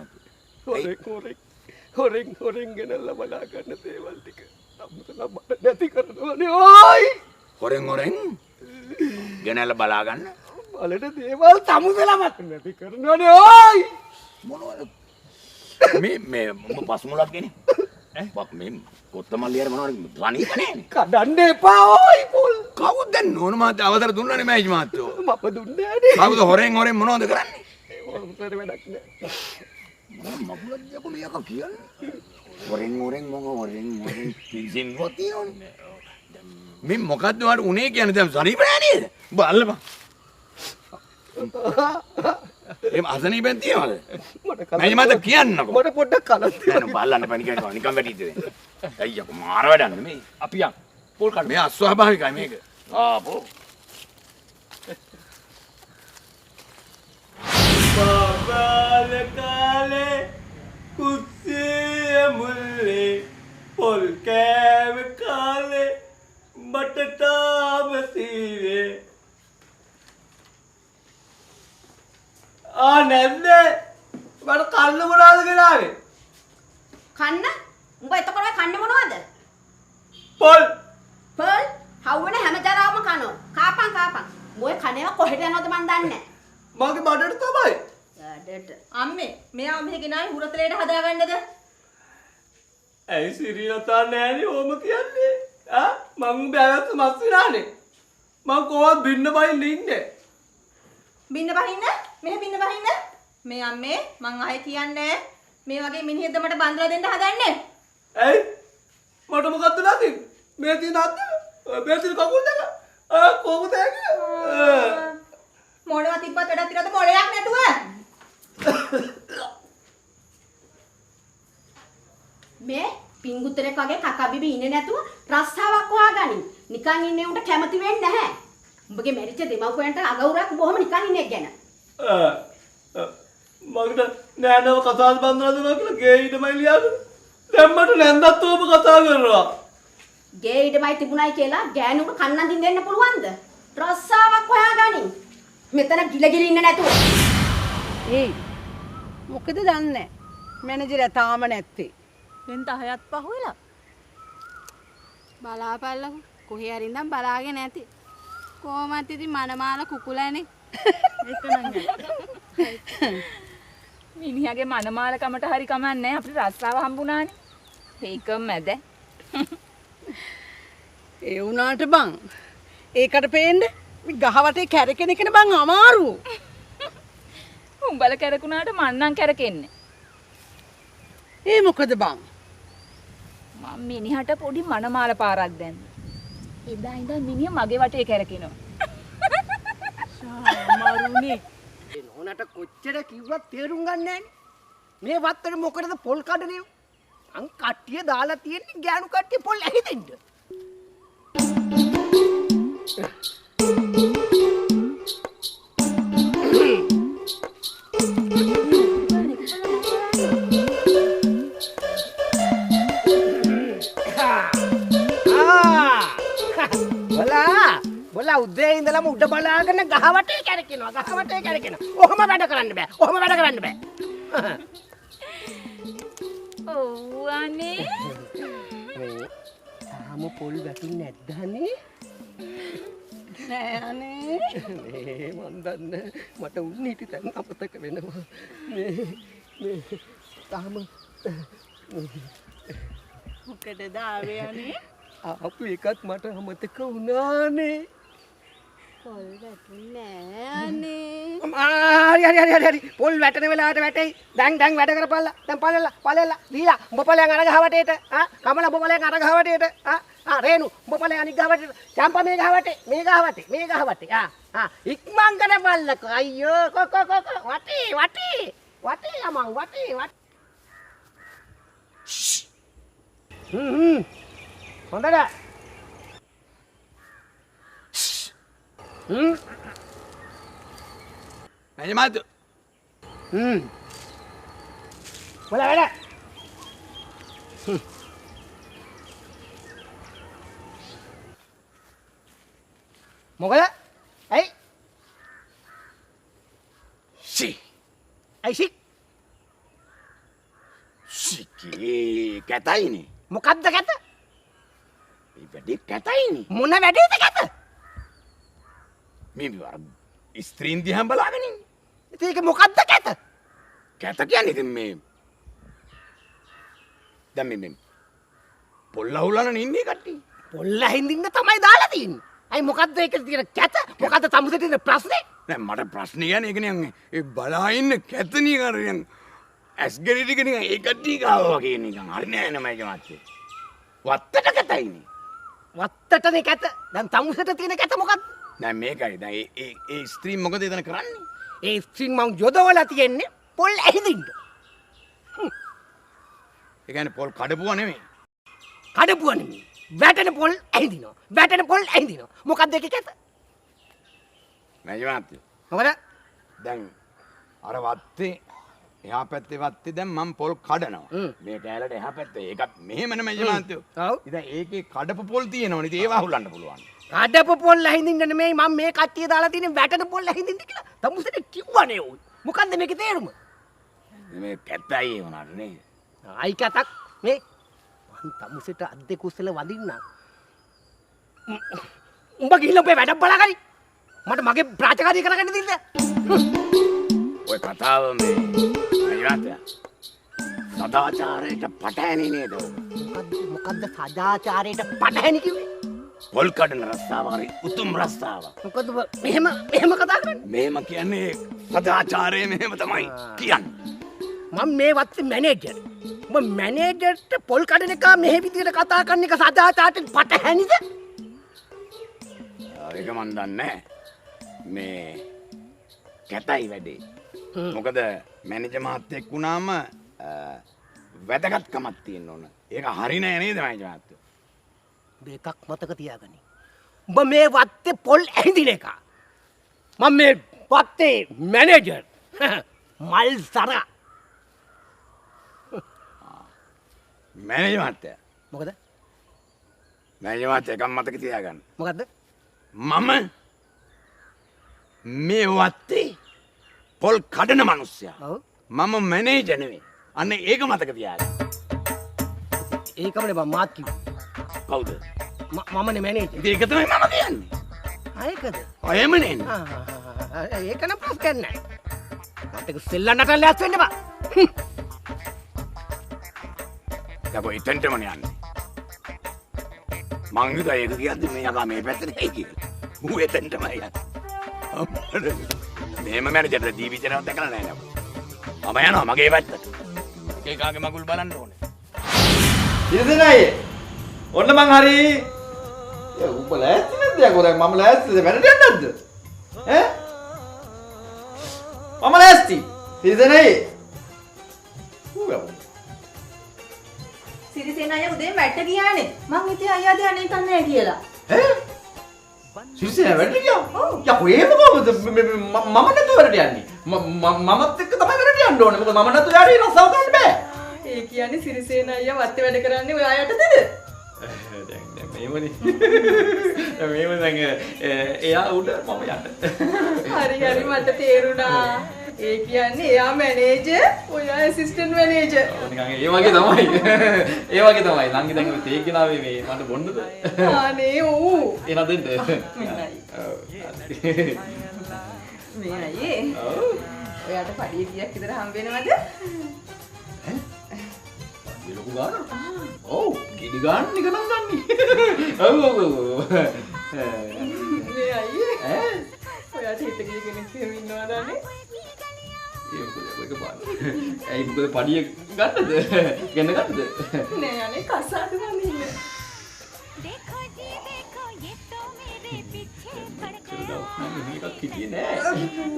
හොරෙන් ගෙනල්ලා බලා ගන්න දේවල් ටික අමුතලා මට නැති කරනවානේ. ඕයි හොරෙන් ගෙනල්ලා බලා ගන්න බලන දේවල් තමුසලා මට නැති කරනවානේ. ඕයි මොනවද මේ පස් මුලක් ගෙනේ මේ කොත්තමල්ලියර මොනවද රණී කනේනේ කඩන්න එපා. ඕයි පොල් කවුද දැන් නෝන මාත් අවසර දුන්නානේ මෑජ් මාත්‍යෝ මම දුන්නේ නෑනේ. කවුද හොරෙන් මොනවද කරන්නේ මොකද වැඩක් නෑ. මගුලක් යකෝ මේක කියන්නේ හොරෙන් පිසින් වතියෝනේ මේ මොකද්ද වාට උනේ කියන්නේ දැන් සනීප නෑ නේද බලන්න එම් අසනීපෙන් තියනවද මම මට කියන්නකෝ මට පොඩ්ඩක් කලක් නෑ බලන්න පණික නිකන් වැටිද අයියෝ මාර වැඩක් නෙමෙයි අපි යන් පොල් කඩමු. මේ අස්වාභාවිකයි මේක ආපෝ බබාල කාලේ කුස්සිය මුල්ලේ පොල් කෑම කාලේ මට තාම සීවේ නැද්ද මට කන්න මොනවද ගෙනාවේ කන්න උඹ එතකොට ඔය කන්නේ මොනවද? පොල් පර්ල් හවුවන හැම ජරාවම කනවා. කාපන්. මොයේ කනේවා කොහෙට යනවද මන් දන්නේ නෑ. මගේ බඩට තමයි බඩට. අම්මේ මෙයා මෙහෙ ගෙනාවේ හුරතලේට හදාගන්නද? ඇයි සිරියතා නෑනේ ඕම කියන්නේ මං බෑවත්ත මස් විනානේ මං කොහොමද බින්න බයින්න ඉන්නේ බින්න බහින්න මෙහෙ බින්න බහින්න මේ අම්මේ මං ආයේ කියන්නේ මේ වගේ මිනිහෙක්ද මට බන්දලා දෙන්න හදන්නේ. ඇයි මට මොකද්ද නැති මේ තියෙන අද්ද මේ තියෙන කකුල් දෙක කොහොමද මොනවා තිබ්බත් වැඩක් තියනද මොලයක් නැතුව? මේ පිංගුතරෙක් වගේ කකබිබි ඉන්නේ නැතුව රස්සාවක් හොයාගනි. නිකන් ඉන්නේ උන්ට කැමති වෙන්නේ නැහැ. උඹගේ මැරිච්ච දෙමව්පියන්ට අගෞරවයක් බොහොම නිකන් ඉන්නේ ගැන. මගට නෑනව කතාද බන්දලා දෙනවා කියලා ගේ ඊටමයි ලියාගෙන දැම්මට නැන්දත් ඕම කතා කරනවා. ගේ ඊටමයි තිබුණයි කියලා ගෑනුන්ට කන්නඳින් දෙන්න පුළුවන්ද? රස්සාවක් හොයාගනි. මෙතන ගිලගිලි ඉන්න නැතුව. ඒයි මොකද දන්නේ මැනේජර් තාම නැත්තේ. දැන් 10ක් පහුවෙලා. බලාපල්ලකෝ කොහේ හරි ඉඳන් බලාගෙන ඇති. කොහොමත් ඉතින් මනමාල කුකුලනේ. ඒක නම් මිනිහාගේ මනමාලකමට හරි කමන්නේ අපිට රස්සාව හම්බුණානේ. ඒකම මැද. ඒ වුණාට බං ඒකට පේන්නේ මේ ගහවටේ කැරකෙන එකනේ බං අමාරු. උඹල කැරකුණාට මන්නම් කැරකෙන්නේ. ඒ මොකද බං? මම මිනිහට පොඩි මනමාල පාරක් දැන්න. එදා ඉඳන් මිනිහ මගේ වටේ කැරකිනවා. අමාරුනේ. ඒ නෝනට කොච්චර කිව්වත් තේරුම් ගන්න නෑනේ. මේ වත්තේ මොකටද පොල් කඩනේ? අං කට්ටිය දාලා තියෙන්නේ ගෑනු කට්ටිය පොල් ඇහිදෙන්න. බලා උදේ ඉඳලම උඩ බලාගෙන ගහවටේ කැරකිනවා. ඔහොම වැඩ කරන්න බෑ. ඔව් අනේ. මේ තාම පොල් වැටුන්නේ නැද්ද අනේ? නෑ අනේ. මේ මන් දන්නේ මට උන් හිටි තැන් අපතක වෙනවා. මේ තාම මොකටද ආවේ අනේ? ආපු එකත් මට අමතක වුණානේ. පොල් වැටුනේ අනේ. හරි. පොල් වැටෙන වෙලාවට වැටෙයි. දැන් වැඩ කරපල්ලා. දැන් පළල්ලා. දීලා. උඹ ඵලයන් අර ගහ වටේට. කමල උඹ ඵලයන් අර ගහ වටේට. රේණු උඹ ඵලයන් අනික් ගහ වටේට. චම්පා මේ ගහ වටේ. මේ ගහ වටේ. ඉක්මන් කරපල්ලකෝ. අයියෝ කො වටේ. වටේ යමං වටේ. හොඳද? මැජමාතු මොලා වැඩ? මොකද? ඇයි? ඇයි සිකේ කැතයිනේ. මොකද්ද කැත? මේ වැඩේ කැතයිනේ. මොන වැඩේද කැත? මේ ස්ත්‍රීන් දිහා බලාගෙන ඉන්නේ. ඉතින් ඒක මොකද්ද කැත? කැත කියන්නේ ඉතින් මේ දැන් මේ පොල්ල හුලන ඉන්නේ කට්ටිය. පොල්ල හින්දින්න තමයි දාලා තියෙන්නේ. අයි මොකද්ද ඒක තියෙන කැත? මොකද්ද තමුසේ තියෙන ප්‍රශ්නේ? නෑ මට ප්‍රශ්නේ කියන්නේ ඒක නිකන් ඒ බලා ඉන්න කැතණිය කරගෙන ඇස් ගෙඩි ටික නිකන් ඒ කට්ටිය ගාවා වගේ නිකන් හරි නෑ නමයි මාත්‍ය. වත්තට කැතයිනේ. වත්තටනේ කැත. දැන් තමුසේට තියෙන කැත මොකද්ද? නෑ මේකයි දැන් ඒ ස්ත්‍රීන් මොකද එතන කරන්නේ? ඒ ස්ත්‍රීන් මං යොදවලා තියෙන්නේ පොල් ඇහිදින්න. ඒ කියන්නේ පොල් කඩපුවා නෙමෙයි. කඩපුවා නෙමෙයි. වැටෙන පොල් ඇහිදිනවා. මොකද්ද ඒකේ කැත? නෑ මාත්‍ය. මොකද? දැන් අර වත්තේ එහා පැත්තේ වත්තේ දැන් මම පොල් කඩනවා. මේ කෑල්ලට එහා පැත්තේ ඒකත් මෙහෙම නෙමෙයි මාත්‍ය. ඔව්. ඉතින් ඒකේ කඩපු පොල් තියෙනවනේ. ඉතින් ඒවා හුලන්න පුළුවන්. කඩපු පොල් ඇහිදින්න නෙමෙයි මම මේ කට්ටිය දාලා තියෙන්නේ වැටෙන පොල් ඇහිදින්න කියලා. තමුසේට කිව්වනේ උන්. මොකද්ද මේකේ තේරුම? මේ කැතයි වුණාට නේද? ආයි කතක් මේ මං තමුසේට අද්දේ කුසල වදින්න. උඹ ගිහිල්ලා ඔබේ වැඩ බලාගනි. මට මගේ ප්‍රාචකාරිය කරගන්න දෙන්න. ඔය කතාව මේ අයියාට සදාචාරයට පටහැනි නේද? මොකද්ද සදාචාරයට පටහැනි කිව්වේ? පොල් කඩන රස්සාව හරි උතුම් රස්සාවක්. මොකද මෙහෙම කතා කරන්නේ? මෙහෙම කියන්නේ සදාචාරය මෙහෙම තමයි කියන්නේ. මම මේ වත්තේ මැනේජර්. උඹ මැනේජර්ට පොල් කඩන එක මෙහෙ විදියට කතා කරන එක සදාචාරයට පටහැනිද? ඒක මන් දන්නේ මේ කැතයි වැඩේ. මොකද මැනේජර් මහත්තයෙක් වුණාම වැදගත්කමක් තියෙන්න ඕන. ඒක හරි නෑ නේද මැනේජර් මහත්තයා? මේකක් මතක තියාගනි. උඹ මේ වත්තේ පොල් ඇහිදින එක. මම මේ වත්තේ මැනේජර්. මල් සරා. මැනේජර් මහත්තයා. මොකද? මැනේජර් මහත්තයා එකක් මතක තියාගන්න. මොකද්ද? මම මේ වත්තේ පොල් කඩන මිනිස්සයා. ඔව්. මම මැනේජර් නෙවෙයි. අන්න ඒක මතක තියාගන්න. ඒකමනේ මම මාත් කිව්වේ. කවුද? මමනේ මැනේජර්. ඉතින් ඒක තමයි මම කියන්නේ. ආයකද? ඔයම නේ. ඒක නම් ප්‍රශ්න නැහැ. මට ඒක සෙල්ලන්නට ලෑස් වෙන්න බා. යකෝ ඉතින්ටම යන්නේ. මං හිතුවා ඒක කියද්දි මේ යකා මේ පැත්තට එයි කියලා. ඌ එතෙන්ටම යන්නේ. මේම මැනේජර්ට ජීවිතේවත් දැකලා නැහැ නේද? මම යනවා මගේ පැත්තට. ඒකාගේ මගුල් බලන්න ඕනේ. ඉතින්යි ඔන්න මං හරි උඹ ලෑස්ති නැද්ද යකෝ දැන් මම ලෑස්තිද වැඩට යන්නද ඈ මම ලෑස්ති ඉතින්යි සිරිසේන අයියා උදේ වැට ගියානේ. මං ඉතින් අයියා ධානය කන්නේ කියලා. ඈ සිරිසේන වැඩට ගියා යකෝ එහෙම කොහොමද මම නැතුව වැඩට යන්නේ මමත් එක්ක තමයි වැඩට යන්න ඕනේ මොකද මම නැතුව යාට රස්සාව කරන්න බෑ. ඒ කියන්නේ සිරිසේන අයියා වත්තේ වැඩ කරන්නේ ඔය අයටද? දැන් මේවනේ මේව දැන් එයා උඩ මම යන්න. හරි මට තේරුණා. ඒ කියන්නේ එයා මැනේජර්, ඔයා ඇසිස්ටන්ට් මැනේජර්. නිකන් ඒ වගේ තමයි. ඒ වගේ තමයි. ළඟ දැන් තේ ගෙනාවේ මේ මට බොන්නද? අනේ ඌ. එන දෙන්න. මේ අයියේ. ඔව්. ඔයාට පඩිය කීයක් විතර හම්බ වෙනවද? ලොකු ගානක්. ඔව් ගිනි ගාන එක නම් ගන්නේ. ඔව් ඔව් ඔව්. මේ අයියේ ඔයාට හිත ගිය කෙනෙක් එහෙම ඉන්නවදානේ ඒක බලන්න. ඇයි මොකද පඩිය ගන්නද? ගෙන්න ගන්නද? නෑ අනේ කසාද වඳින්න මේකක් හිටියේ නෑ.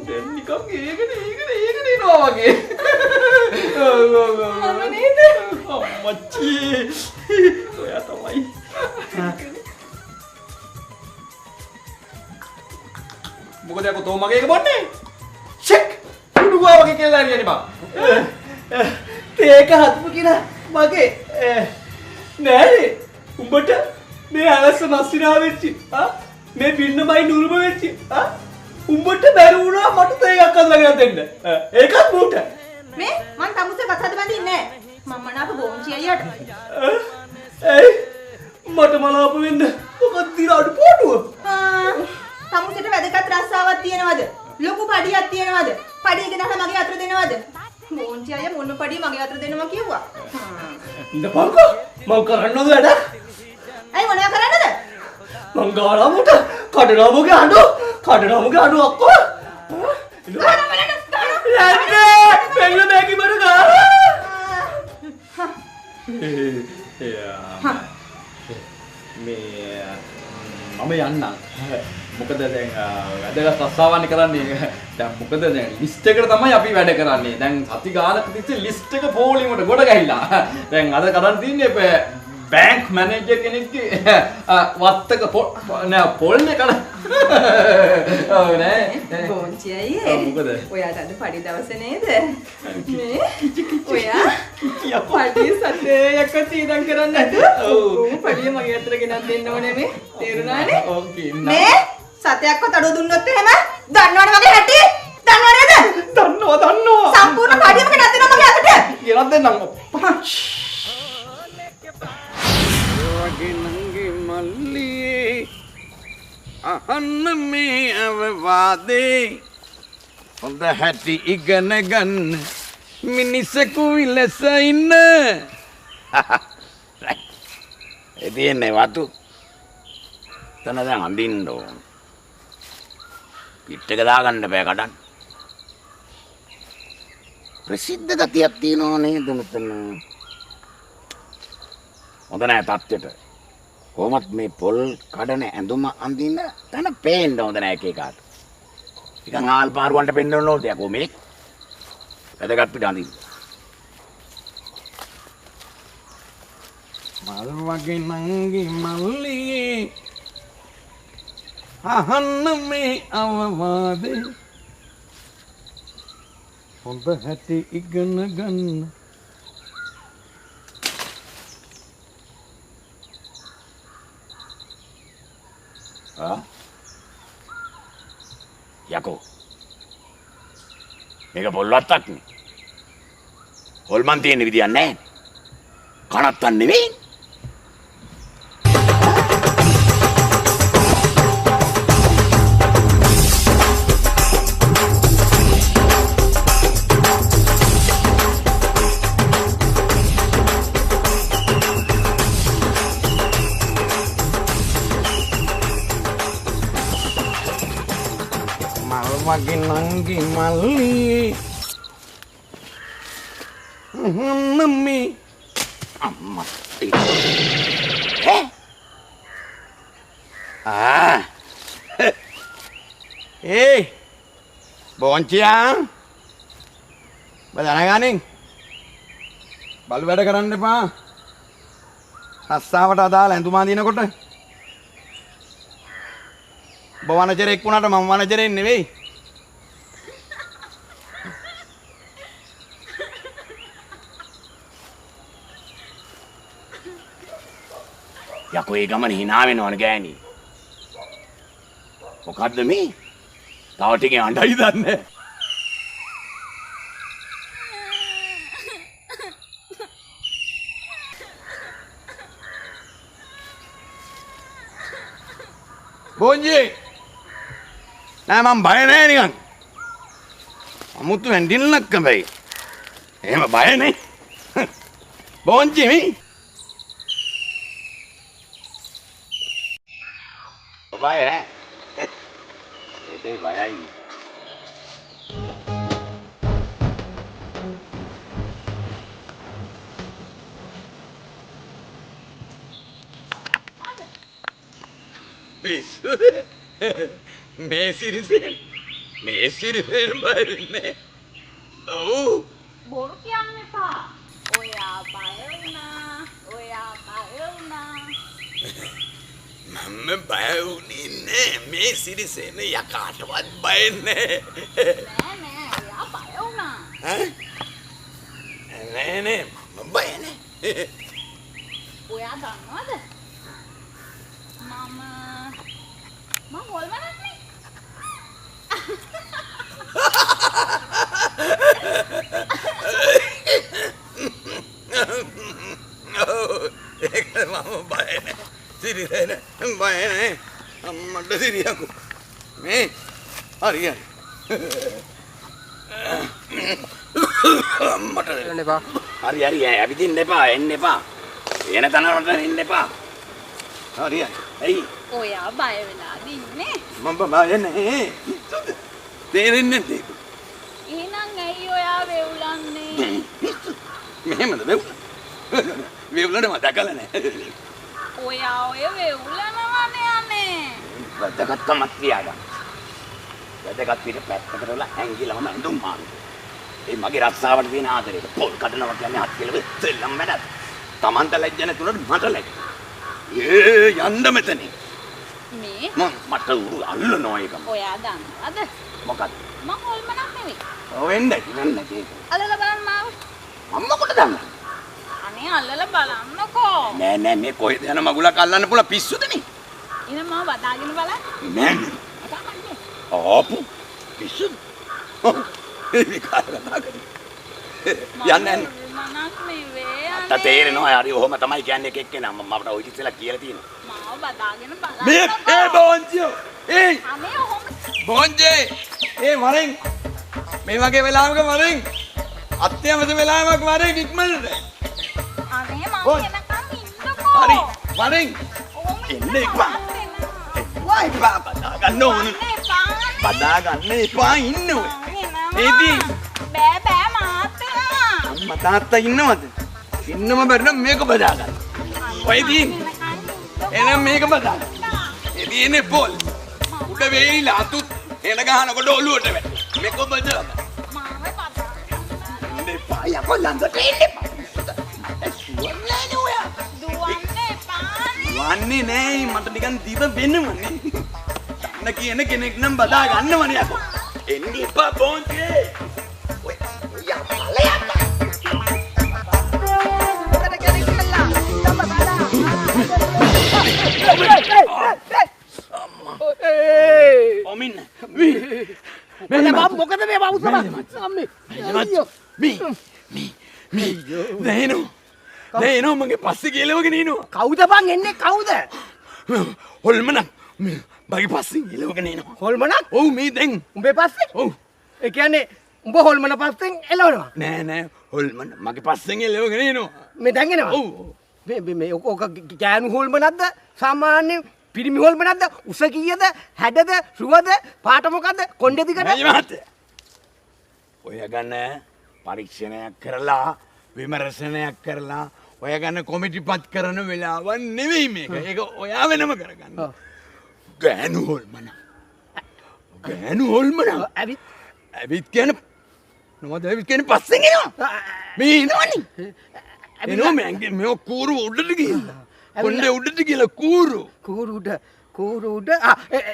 දැන් නිකන් ඒකනේ එනවා වගේ. ඔව් ඔව් ඔව්. මම නේද? අම්මච්චි. ඔයා තමයි. මොකද යකෝ තෝ මගේ එක බොන්නේ? චෙක්. උඩුවා වගේ කියලා හරියන්නේ බං. ඒක හත්පු කියලා මගේ නෑනේ උඹට මේ ඇවස්ස නස්සිනා වෙච්චි මේ බින්නමයි නුරුම වෙච්චි උඹට බැරි වුණා මට තේ එකක් අල්ලගෙන දෙන්න ඒකත් මූට මේ මං තමුසේ කසාද වඳින්නේ නෑ මම නාප බෝංචි අයියට ඇයි මට මලාප වෙන්න මොකක්ද දිලා අඩු පොඩුව තමුසේට වැදගත් රස්සාවක් තියෙනවද ලොකු පඩියක් තියෙනවද පඩිය ගෙනහලා මගේ අතට දෙනවද බෝංචි අයියා මොන පඩිය මගේ අතට දෙනවා කිව්වා ඉඳපන්කෝ මං කරන්නද වැඩ ඇයි මොනවා කරන්නද මං ගාලා මුට කඩනාමුගේ අඬු අක්කෝ යන්නේ පෙන්න බෑකි මට ගාලා මේ මම යන්නම්. මොකද දැන් වැඩගත් රස්සාවන්නේ කරන්නේ. දැන් මොකද දැන් ලිස්ට් එකට තමයි අපි වැඩ කරන්නේ. දැන් සති ගානක් තිස්සේ ලිස්ට් එක පොලිමට ගොඩ ගහිලා. දැන් අද කරන් තින්නේ බැංක් මැනේජර් කෙනෙක්ගේ වත්තක පොල්නේ කන. ඔව් නෑ. බෝංචි අයියේ. මොකද? ඔයාට අද පඩි දවසේ නේද? මේ ඔයා පඩි සතේයක සීදම් කරන්නද? ඔව්. පඩිය මගේ අතට ගෙනත් දෙන්න ඕනේ මේ. තේරුණානේ? ඔව් කියන්න. මේ සතයක්වත් අඩුව දුන්නොත් එහෙම දන්නවනේ මගේ හැටි. දන්නව නේද? දන්නවා. සම්පූර්ණ පඩියම ගෙනත් දෙනවා මගේ අතට. ගෙනත් දෙන්නම්. වගේ මල්ලියේ අහන්න මේ අවවාදේ හොඳ හැටි ඉගෙන ගන්න මිනිසෙකු විලස ඉන්න එතියෙන්නේ වතු තන දැන් අඳින්න ඕන පිට් එක දාගන්න බෑ කඩන්න ප්‍රසිද්ධ ගතියක් තියෙනවා නේද මෙතන හොඳ නෑ තත්ත්වයට කොහොමත් මේ පොල් කඩන ඇඳුම අඳින්න තන පේන්න හොඳ නෑ එක එකාට නිකන් ආල් පාරුවන්ට පෙන්නන්න ඕනේ යකෝ මේ වැදගත් පිට අඳින්න මල් වගේ නංගි මල්ලියේ අහන්න මේ අවවාදේ හොඳ හැටි ඉගෙන ගන්න යකෝ මේක පොල්වත්තක් නේ හොල්මන් තියෙන විදියක් නැහැ කනත්තක් නෙවෙයි වගේ නංගි මල්ලියේ මේ අම්මටි ඒ බෝංචියා බදනගානින් බලු වැඩ කරන්න එපා රස්සාවට අදාළ ඇඳුම් අඳිනකොට ඔබ වනචරෙක් වුණාට මම වනචරෙක් නෙවෙයි යකෝ ඒ ගමන hina වෙනවනේ ගෑණි. මොකද්ද මේ? තව ටිකේ අඬයි දන්නේ. බොන්ජි. නෑ මම බය නෑ නිකන්. අමුතු ඇඬිල්ලක් කඹයි. එහෙම බය නේ. බෝන්ජි මේ බය නෑ ඒකේ බයයි මේ සිරිසෙන් බයන්නේ ඔව් බොරු කියන්න එපා. ඔයා බය වුණා. මම බය වුණේ නෑ මේ සිරිසෙන් යකාටවත් බය නෑ නෑ ඔයා බය වුණා. නෑ මම බය නෑ ඔයා දන්නවද? මම හොල්මනක් නේ. ඒක මම බය නෑ සිරිසෙන් බය නෑ අම්මට සිරියකෝ මේ හරි අම්මට එන්න එපා. හරි ඇවිදින්න එපා එන්න එපා එන තැනකට එන්න එපා හරි ඇයි ඔයා බය වෙලා දින්නේ. මම බය නෑ තේරෙන්නේ නැති එහෙනම් ඇයි ඔයා වෙවුලන්නේ? මෙහෙමද වෙවුලට මම දැකලා නෑ ඔයා ඔය වෙවුලනවනේ අනේ. වැදගත්කමක් තියාගන්න වැදගත් පිට පැත්තකට වෙලා ඇඟිලම ඇඳුම් මාරු ඒ මගේ රස්සාවට තියෙන ආදරේට පොල් කඩනවා කියන්නේ හත් කියලා වෙල්ලම් වැඩක් Tamanta ලැජ්ජ නැතුනට මට ලැජ්ජ යන්න මෙතනින් මේ මට අල්ලනවා ඒක ඔයා දන්නවද? මොකක්ද මම හොල්මනක් නෙවෙයි. වෙන්නේ අල්ලලා බලන්න මාව. මම මොකටද දන්නේ අනේ අල්ලලා බලන්නකෝ. නෑ මේ කොහෙද යන මගුලක් අල්ලන්න පුළුවන් පිස්සුදනේ එහෙනම් මම වදාගෙන බලන්න. නෑ ආපු පිස්සු ඒ විකාරතාවක යන්නේ මනක් නෙවෙයි. අත තේරෙනවා හරි ඔහොම තමයි කියන්නේ එක එක්කෙනා මමට ඔය ඉතිසලා කියලා තියෙනවා මාව වදාගෙන බලන්න. මේ බෝන්ජියෝ අනේ ඔහොම බෝන්ජේ වරෙන් මේ වගේ වෙලාවක වරෙන් අත්‍යවශ්‍ය වෙලාවක වරෙන් ඉක්මනට අනේ මම ඕයි. එනකම් ඉන්නකෝ. හරි වරෙන් ඔහොම එන්න එපා. වයි බදා ගන්න ඕන බදා ගන්න එපා ඉන්න ඔය ඒදී බෑ මාත්‍යා. අම්මා තාත්තා ඉන්නවද ඉන්නම බැරි මේක බදා ගන්න ඔයදී එහෙනම් මේක බදා ගන්න ඒදී එනේ පොල් උඩ වේලිලා අතුත් එන ගහනකොට ඔලුවට වැටෙන මේක බදා ගන්න ඉන්න එපා යකෝ ළඟට එන්න එපා සුවන්නේ ඔයා වන්නේ නෑ මට නිකන් දිව වෙනවනේ ගන්න කියන කෙනෙක් නම් බදා ගන්නවනේ යකෝ එන්න එපා බෝන්ජේ ඔය යා බලයක් ඔමින් මොකද මේ බවුස නේනෝ මගේ පස්සේ ගිලවගෙන ඉනවා කවුද බං එන්නේ කවුද? හොල්මනක් මගේ පස්සෙන් ගිලවගෙන එනවා හොල්මනක්? ඔව් මේ දැන් උඹේ පස්සේ? ඔව් ඒ කියන්නේ උඹ හොල්මන පස්සෙන් එළවනවා. නෑ හොල්මන මගේ පස්සෙන් එලවගෙන එනවා මේ දැන් එනවා. ඔව් මේ ඔක ගෑනු හොල්මනක්ද? සාමාන්‍ය පිරිමි හොල්මනක්ද? උස කීයද? හැඩද? රුවද? පාට මොකද්ද? කොණ්ඩේ දිගට? ඇයි මහත්තයා ඔය ගන්න පරීක්ෂණයක් කරලා විමර්ශනයක් කරලා ඔය ගන්න කොමිටිපත් කරන වෙලාවක් නෙවෙයි මේක. ඒක ඔයා වෙනම කරගන්න. ගෑනු හොල්මන. ඇවිත් කියන්නේ මොකද ඇවිත් කියන්නේ පස්සෙන් එනවා. මේ එනවනේ. එනවා මේ කූරු උඩට ගිහිල්ලා. කොණ්ඩේ උඩට ගිහලා කූරු. කූරු උඩ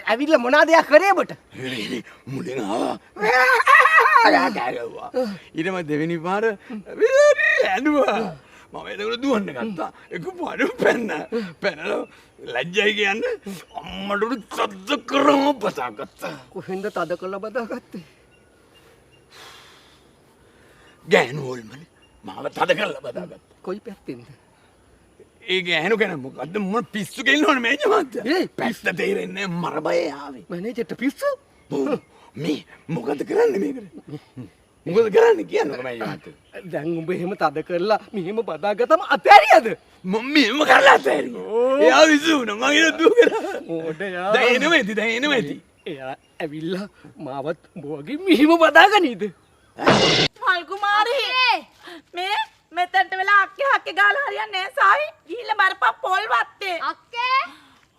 ඇවිල්ලා මොනවද යා කරේ ඔබට? මුලින් ආවා. ඊටම දෙවෙනි පාර ඇඬුවා. මම එතකොට දුවන්න ගත්තා. එක පාර පැනලා ලැජ්ජයි කියන්නේ අම්මට සද්ද කරම බදා ගත්තා. කොහෙන්ද තද කරලා බදාගත්තේ? ගෑනු හොල්මනේ මාව තද කරලා බදාගත්තා. කොයි පැත්තෙන්ද? ඒ ගෑනු කෙනා මොකද්ද මොන පිස්සු කෙල්ලෝනේ මේ ජමත්ත. පැත්ත තේරෙන්නේ මර බය ආවේ. මැනේජර්ට පිස්සු? මේ මොකද කරන්නේ මේකට? මොකද කරන්නේ කියන්නකෝ මම මහත්තයෝ. දැන් උඹ එහෙම තද කරලා මෙහෙම බදාගත්තම අතෑරියද? මම මෙහෙම කරලා අතෑරියා. එයා විසුණා මම එන දුව කරා. ඕඩයා. දැන් එනම ඇති. එයා ඇවිල්ලා මාවත් උඹ වගේ මෙහෙම බදාගනීද? මල් කුමාරී මේ මෙතනට වෙලා අක්කේ ගාලා හරියන්නේ නැහැ සායි. ගිහිල්ලා මරපන් පොල් වත්තේ. අක්කේ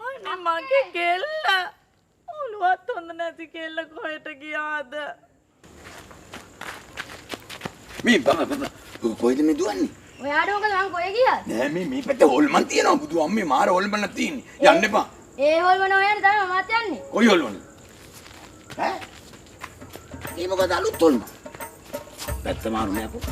අනේ මගේ කෙල්ල. ඔළුවත් හොඳ නැති කෙල්ල කොහෙට ගියාද? මේ බබ කොහෙද මේ දුවන්නේ? ඔයාට මොකද මං කොහෙ ගියාද? නෑ මේ පැත්තේ හොල්මන් තියෙනවා බුදු අම්මේ මාර හොල්මන් තියෙන්නේ. යන්න එපා. ඒ හොල්මන හොයන්න තමයි මමත් යන්නේ. කොයි හොල්මන්? ඈ? මේ මොකද අලුත් හොල්මන්? පැත්ත මාරු නෑ අපෝ.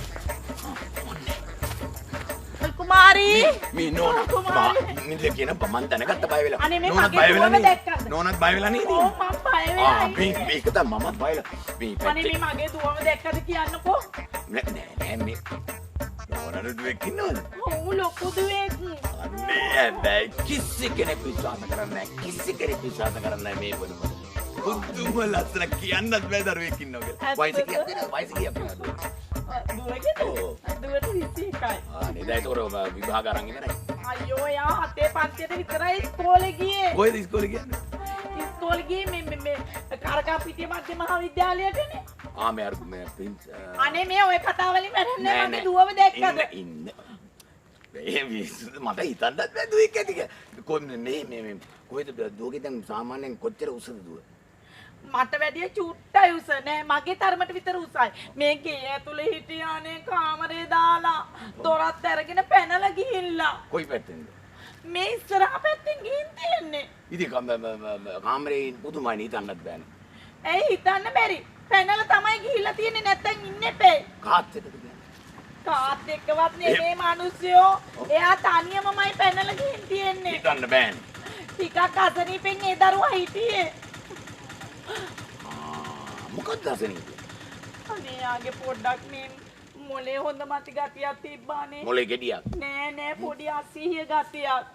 මල් කුමාරී මේ නෝනා නිද කියන මම දැනගත්ත බය වෙලා. අනේ මේ නෝනාත් මගේ බය වෙලා දුවම නේද? දැක්කද? නෝනාත් බය වෙලා නේද? ඕ මම බය වෙලා. මේක තමයි මමත් බය වෙලා. මේ අනේ පැත්තේ මේ මගේ දුවම දැක්කද කියන්නකෝ. නෑ මේ නෝනාට දුවෙක් ඉන්නවද? ඔව් ලොකු දුවෙක්. අනේ බෑ කිසි කෙනෙක් විශ්වාස කරන්නේ නැහැ. කිසි කෙනෙක් විශ්වාස කරන්නේ නැහැ මේ වුණම. බුදුම ලස්සන කියන්නත් බෑ දරුවෙක් ඉන්නවා කියලා. වයස කීයද? වයස කීයක් වෙනවද? දුවගේ දුවට 21යි. අනේ දැන් ඒක විභාග අරන් ඉවරයි. අයියෝ යා අතේ පන්තියට විතරයි ඉස්කෝලේ ගියේ. කොහෙද ඉස්කෝලේ ගියන්නේ? ඉස්කෝලේ ගියේ මේ කරකාපිටිය මධ්‍ය මහාවිද්‍යාලයටනේ. මේ අර මේ ප්‍රින්ස් අනේ මේ ඔය කතාව වලින් වැඩන්නේ මගේ දුවම දැක්කද? ඉන්න මේ මට හිතන්නත් බෑ දුවෙක් ඇති කියලා. කොහොමද මේ කොහෙද දුවගේ දැන් සාමාන්‍යයෙන් කොච්චර උසද දුව? මට වැඩිය චුට්ටයි උස නෑ මගේ තරමට විතර උසයි. මේ ගේ ඇතුලේ හිටියානේ කාමරේ දාලා දොරත් අරගෙන පැනලා ගිහිල්ලා. කොයි පැත්තෙන්ද? මේ ඉස්සරහා පැත්තෙන් ගිහින් තියන්නේ. ඉතින් කාමරේ පුදුමයි හිතන්නත් බෑනේ. ඇයි හිතන්න බැරි? පැනලා තමයි ගිහිල්ලා තියන්නේ නැත්තම් ඉන්නේ පෙයි. කාත් එක්කද කියන්නේ? කාත් එක්කවත් නෙමේ මිනිස්සුયો. එයා තනියමමයි පැනලා ගිහින් තියන්නේ. හිතන්න බෑනේ. ටිකක් අසනීපෙන් ඒ දරුවා හිටියේ. මොකක්ද අසනීප? අනේ යාගේ පොඩ්ඩක් මේ මොලේ හොඳ මති ගතියක් තිබ්බානේ. මොලේ ගෙඩියක්. නෑ පොඩි අසීහිය ගතියක්.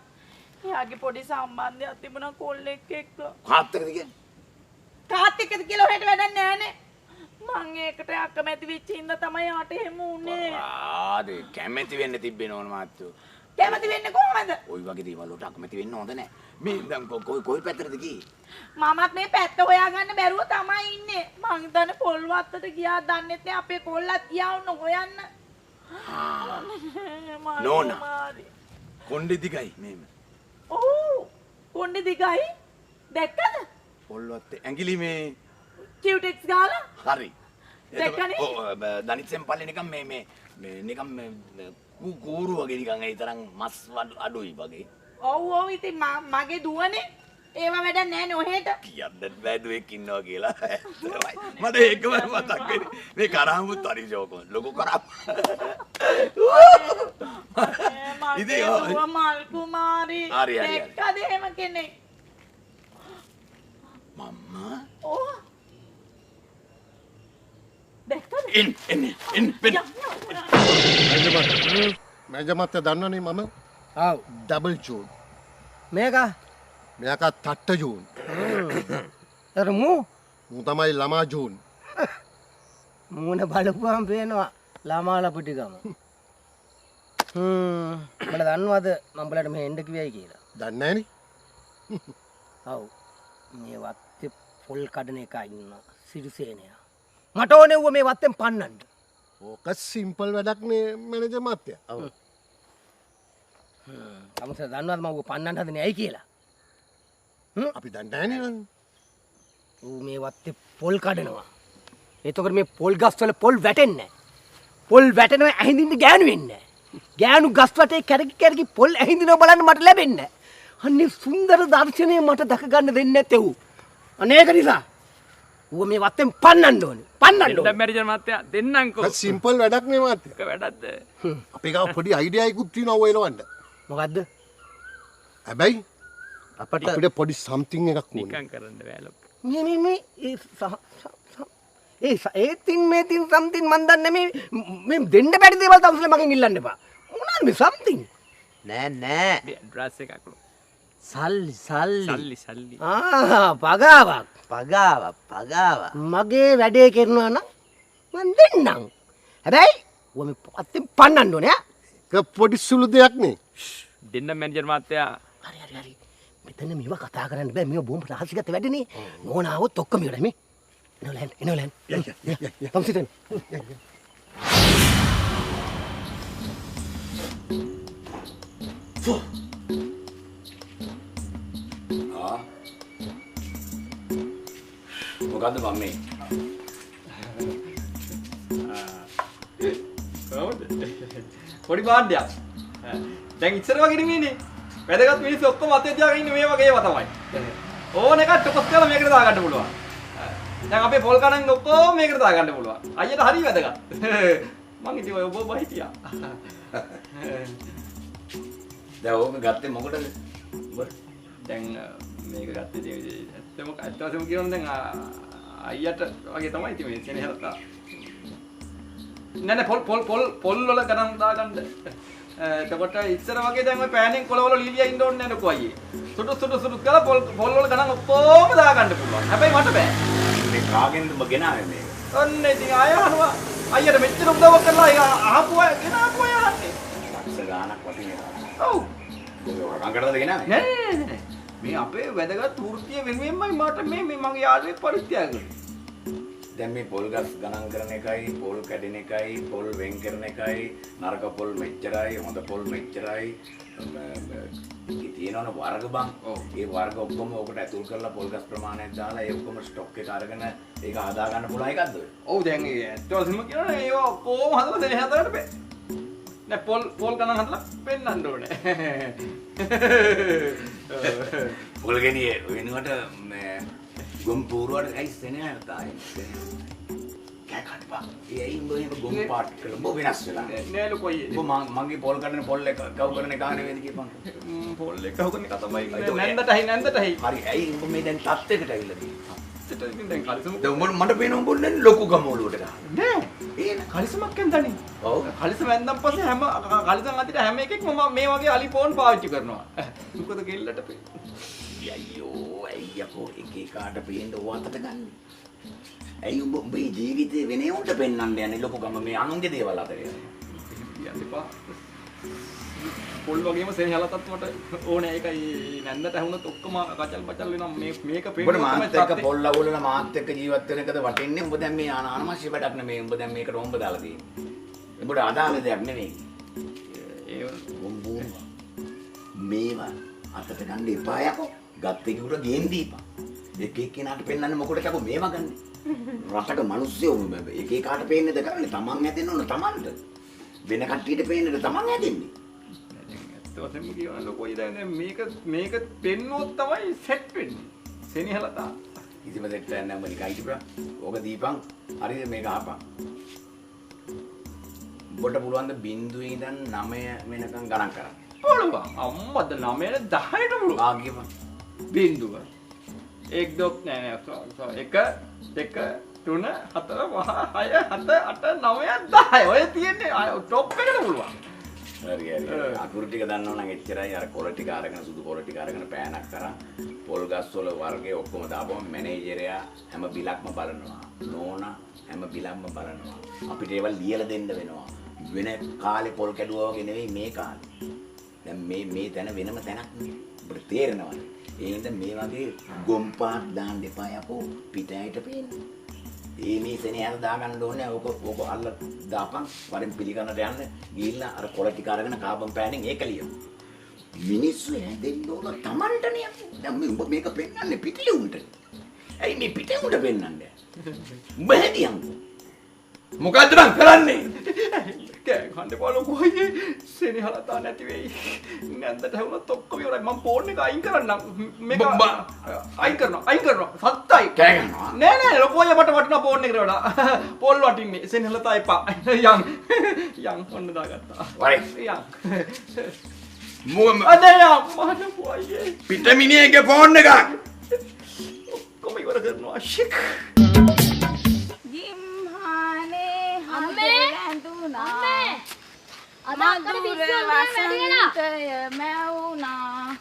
එයාගේ පොඩි සම්බන්ධයක් තිබුණා කොල්ලෙක් එක්ක. කාත් එක්කද කියන්නේ? කාත් එක්කද කියලා ඔහෙට වැඩක් නෑනේ. මං ඒකට අකමැති වෙච්ච හින්දා තමයි යාට එහෙම උනේ. ආදේ කැමැති වෙන්න තිබ්බේ නෝන මාත්තු. කැමති වෙන්නේ කොහමද? ওই වගේ දේවල් වලට අකමැති වෙන්න හොඳ නෑ. මේ දැන් කොයි පැත්තටද ගියේ? මමත් මේ පැත්ත හොයාගන්න බැරුව තමයි ඉන්නේ. මං හිතන්නේ පොල් වත්තට ගියා දන්නෙත් නෑ අපේ කොල්ලත් ගියා වුණ හොයන්න. නෝනා. කොණ්ඩේ දිගයි මේම. ඔව්. කොණ්ඩේ දිගයි. දැක්කද? පොල් වත්තේ ඇඟිලි මේ කියුටෙක්ස් ගාලා? හරි. දැක්කනේ? ඔව් දනිත්සෙන් පල්ලේ නිකන් මේ නිකන් කූරු වගේ නිකන් ඒ තරම් මස් අඩුයි වගේ. ඔව් ඉතින් මගේ දුවනේ ඒව වැඩක් නෑනේ ඔහෙට. කියන්නත් බෑ දුවෙක් ඉන්නවා කියලා. මට ඒකම මතක් වෙන්නේ. මේ කරාමුත් හරි ෂෝක් ලොකු කරාම. ඉතින් මල් කුමාරී දැක්කද එහෙම කෙනෙක්? මම්මා ඔව් දැක්කද? එන්න පෙන්න. මැජමත්ත දන්නවනේ මම ආව් ඩබල් ජූන්. මේක මෙයාක තට්ට ජූන්. අර මූ තමයි ළමා ජූන්. මූණ බලපුවම පේනවා ළමා ලපටිකම. මට දන්නවද මම උඹලට මෙහෙ එන්න කිව්වයි කියලා? දන්නේ නැහනේ. ඔව් මේ වත්තේ පොල් කඩන එක ඉන්නවා සිරිසේනයා. මට ඕනේ ඌව මේ වත්තෙන් පන්නන්න. ඕක සිම්පල් වැඩක් නේ මැනේජර් මහත්තයා. ඔව්. තමස දන්නවද මම ඌව පන්නන්න හදන්නේ ඇයි කියලා? අපි දන්නේ නැහනේ. ඌ මේ වත්තේ පොල් කඩනවා. එතකොට මේ පොල් ගස් වල පොල් වැටෙන්නේ නැහැ. පොල් වැටෙනවා ඇහිඳින්න ගෑනු වෙන්නේ නැහැ. ගෑනු ගස් වටේ කැරකි පොල් ඇහිඳිනවා බලන්න මට ලැබෙන්නේ නැහැ. අන්නේ සුන්දර දර්ශනය මට දැක ගන්න දෙන්නේ නැත්තේ ඌ. අනේ ඒක නිසා ඌ මේ වත්තෙන් පන්නන්න ඕනේ. පන්නන්න ඕනේ. දැන් මැරිජර් මහත්තයා දෙන්නම්කෝ. සිම්පල් වැඩක් නේ මහත්තයා. එක වැඩක්ද? අපේ ගාව පොඩි අයිඩියා එකකුත් තියෙනවා ඔය එලවන්න. මොකද්ද? හැබැයි අපිට පොඩි සම්තිං එකක් ඕනේ. නිකන් කරන්න බෑ ලොක්ක. මේ ඒතින් මේතින් සම්තින් මන් දන්නේ මේ දෙන්න බැරි දේවල් තමයි මගෙන් ඉල්ලන්න එපා. මොනවාද මේ සම්තින්? නෑ ඩ්‍රස් එකක් ලොක්. සල්ලි පගාවක්. පගාව මගේ වැඩේ කරනවා නම් මන් දෙන්නම්. හැබැයි ඔය මේ පොත්තෙන් පන්නන්න ඕනේ. ඒක පොඩි සුළු දෙයක් නේ. දෙන්න මැනේජර් මහත්තයා. හරි. මෙතන මේවා කතා කරන්න බෑ. මේවා බොම්බ රහසිගත වැඩනේ. නෝනාවොත් ඔක්කොම ඉවරයි මේ. එනවලන්. තම්සිතෙන්. මොකද්ද මම්මේ? පොඩි බාණ්ඩයක්. දැන් ඉස්සර වගේ නෙමෙයිනේ. වැදගත් මිනිස්සු ඔක්කොම අතේ තියාගෙන ඉන්නේ මේ වගේ ඒවා තමයි. ඕන එකක් ටොපස් කරලා මේකට දාගන්න පුළුවන්. දැන් අපේ පොල් කණන් ඔක්කොම මේකට දාගන්න පුළුවන්. අයියට හරි වැදගත්. මං ඉතින් ඔය ඔබ හිටියා. දැන් ඕක ගත්තේ මොකටද? දැන් මේක ගත්තේ ඇත්තටම කියනවා දැන් අයියට වගේ තමයි ඉතින් මේ සෙනෙහලතා. නෑ පොල් වල ගණන් දාගන්න. එතකොට ඉස්සර වගේ දැන් ඔය පෑනෙන් කොළවල ලීලියා ඉන්න ඕනේ නෑ නකෝ අයියේ. සුටු කරලා පොල් වල ගණන් ඔක්කොම දාගන්න පුළුවන්. හැබැයි මට බෑ. මේ කාගෙන්ද ඔබ ගෙනාවේ මේක? ඔන්න ඉතින් ආය අහනවා. අයියට මෙච්චර උදව්වක් කරලා ඒක අහපු අය ගෙනාපු අය අහන්නේ. ලක්ෂ ගාණක් වටින එක. ඔව්. ඔබ රංගනද ගෙනාවේ? නෑ. මේ අපේ වැදගත් වෘත්තිය වෙනුවෙන්මයි මට මේ මගේ යාළුවෙක් පරිත්‍යාග කළේ. දැන් මේ පොල් ගස් ගණන් කරන එකයි, පොල් කැඩෙන එකයි, පොල් වෙන් කරන එකයි, නරක පොල් මෙච්චරයි, හොඳ පොල් මෙච්චරයි. තියෙනවනේ වර්ග බං. ඒ වර්ග ඔක්කොම ඔකට ඇතුල් කරලා පොල් ගස් ප්‍රමාණයක් දාලා ඒ ඔක්කොම ස්ටොක් එක අරගෙන ඒක හදා ගන්න පුළුවන් එකක්ද ඔය? ඔව් දැන් ඒ ඇත්තටම කියනවනේ ඒක ඔක්කොම හදලා දෙන්නේ හතරට බෑ. නෑ පොල් ගණන් හදලා පෙන්නන්න ඕනේ. පොල් ගෙනියේ වෙනුවට මේ ගොම් පූර්වට ඇයි සෙනෙහල් තායි. කැකටපා. ඒ ඉඹේ ගොම් පාට් කරලා බෝ වෙනස් වෙලා. නෑ ලොකෝයි. ඔබ මගේ පොල් කඩන පොල් එක කව් කරන එක නෙවෙයිද කියපන්. පොල් එක කව් කරන එක තමයි. නැන්දටයි. හරි ඇයි උඹ මේ දැන් තත්ත්වයකට ඇවිල්ලා තියෙන්නේ? ඉතින් දැන් කලිසම දැන් උඹ මට පේන උඹ ලොකු ගම ඔලුවට ගහන. නෑ. ඒ කලිසමක් ඇන්දනේ. ඔව්. කලිසම ඇන්දන් පස්සේ හැම කලිසම් අදිට හැම එකෙක්ම මම මේ වගේ අලිෆෝන් පාවිච්චි කරනවා. මොකද කෙල්ලට පේ. අයියෝ අයියකෝ එකේ කාට පේන්න ඕවතට ගන්න. ඇයි උඹ උඹේ ජීවිතේ වෙනේ උන්ට පෙන්වන්න යන්නේ ලොකු ගම මේ අනුන්ගේ දේවල් අතරේ. කියන්න එපා. පොල් වගේම සෙනෙහලතත් මට ඕනේ ඒකයි නැන්දට ඇහුනොත් ඔක්කොම කචල් බචල් වෙනවා මේක උඹ මාත් එක්ක පොල් ලවුලන මාත් එක්ක ජීවත් වෙන එකද වටින්නේ උඹ දැන් මේ අනවශ්‍ය වැඩක් නෙමෙයි උඹ දැන් මේකට හොම්බ දාලා තියෙන්නේ. උඹට අදාළ දෙයක් නෙමෙයි. ඒ උඹ මේවා අතට ගන්න එපා යකෝ. ගත්ත එකකට ගේන් දීපන්. එක එක්කෙනාට පෙන්වන්න මොකටද යකෝ මේවා ගන්න. රටක මිනිස්සු එක එකාට පේන්නේද කරන්නේ තමන් හැදෙන්න ඕන තමන්ට. වෙන කට්ටියට පේන්නේද තමන් හැදෙන්නේ. තොතෙම කියනවා ලොකෝයි දැන් මේක පෙන්වුවොත් තමයි සෙට් වෙන්නේ. සෙනෙහලතා. කිසිම දෙයක් නැහැ මම නිකන් හිටපුවා. ඕක දීපන්. හරිද මේක අහපන්. ඔබට පුළුවන් ද බිංදුවේ ඉඳන් 9 වෙනකන් ගණන් කරන්න. පුළුවන්. අම්මද 9ට 10ට පුළුවන්. ආගියම බිංදුව. 1 2 3 4 5 6 7 8 9 10. ඔය තියෙන්නේ টොප් එකට පුළුවන්. හරි අකුරු ටික දන්නව නම් එච්චරයි. අර කොළ ටික අරගෙන සුදු කොළ ටික අරගෙන පෑනක් කරන් පොල් ගස් වල වර්ගයේ ඔක්කොම දාපුවම මැනේජරයා හැම බිලක්ම බලනවා. නෝනා හැම බිලක්ම බලනවා. අපිට ඒවල් ලියලා දෙන්න වෙනවා. වෙන කාලේ පොල් කැඩුවා වගේ නෙවෙයි මේ කාලේ. දැන් මේ තැන වෙනම තැනක් නේ. අපිට තේරෙනවද? ඒ හින්දා මේ වගේ ගොම් පාට් දාන්න එපා යකෝ පිටෑයට පේන්නේ. ඒ මේ සෙනෙහල දාගන්න ඕනේ. ඕක අල්ල දාපන් වරින් පිළිගන්නට යන්න. ගිහිල්ලා අර කොළ ටික අරගෙන කාබන් පෑනෙන් ඒක ලියමු. මිනිස්සු හැදෙන්න ඕන Tamanටනේ. දැන් මේ උඹ මේක පෙන්වන්නේ පිටේ උන්ට. ඇයි මේ පිටේ උන්ට පෙන්වන්නේ? උඹ හැදියන්. මොකද්ද මං කරන්නේ? කෑ කන්න බලෝ කොහේ සෙනෙහලතා නැති වෙයි. නැන්දට හැවුනොත් ඔක්කොම ඉවරයි. මම ෆෝන් එක අයින් කරන්නම්. මේක අයින් කරනවා. සත්තයි. කෑ ගන්නවා. නෑ ලොකෝය මට වටිනා ෆෝන් එකට වඩා. පොල් වටින්නේ. සෙනෙහලතා එපා. යන් ඔන්න දාගත්තා. වයි. යන්. මොම අනේ අම්මා නෝයි. පිටමිනියගේ ෆෝන් එකක්. ඔක්කොම ඉවර කරනවා. ෂික්. අම්මේ අද අක්කර පිස්සු මැවුනා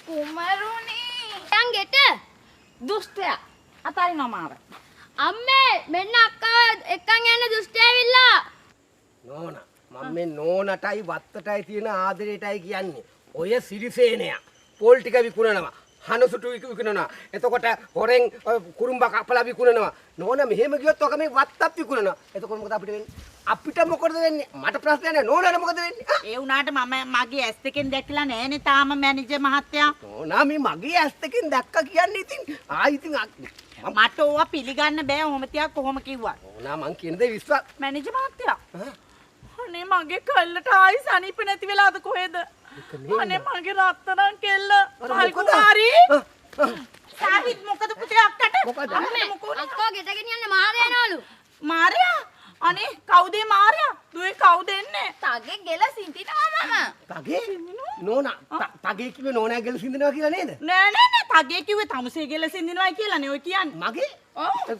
කුමරුනි යන් ගෙට දුෂ්ටයා අතාරිනවා මාව. අම්මේ මෙන්න අක්කා එක්කන් යන්න දුෂ්ටය ඇවිල්ලා. නෝනා මම මේ නෝනටයි වත්තටයි තියෙන ආදරයටයි කියන්නේ. ඔය සිරිසේනයා පොල් ටික විකුණනවා. හනසුටු විකුණනවා. එතකොට හොරෙන් කුරුම්බ කපලා විකුණනවා. නෝනා මෙහෙම ගියොත් ඔක මේ වත්තත් විකුණනවා. එතකොට මොකද අපිට වෙන්නේ? අපිට මොකද වෙන්නේ? මට ප්‍රශ්නයක් නැහැ. නෝනාට මොකද වෙන්නේ? ඒ වුණාට මම මගේ ඇස් දෙකෙන් දැකලා නැහැනේ තාම මැනේජර් මහත්තයා. නෝනා මේ මගේ ඇස් දෙකෙන් දැක්කා කියන්නේ ඉතින් ඉතින් මට ඕවා පිළිගන්න බෑ ඔහොම තියා කොහොම කිව්වා. නෝනා මං කියන දේ විශ්වාස මැනේජර් මහත්තයා. අනේ මගේ කල්ලට ආයි සනීප නැති වෙලාද කොහෙද? අනේ මගේ රත්තරන් කෙල්ල. හරි කුමාරි. සාවිත් මොකද පුතේ අක්කට? මොකද? අක්කා ගෙටගෙන යන්න මාරයා යනවලු. මාර්යා? අනේ කවුද මාර්යා? දුවේ කවුද එන්නේ? තගේ ගෙල සිටිනවා මම. තගේ නෝනා තගේ කිව්වේ නෝනා ගෙල සින්දනවා කියලා නේද? නෑ තගේ කිව්වේ තමුසේ ගෙල සින්දිනවයි කියලානේ ඔය කියන්නේ. මගේ?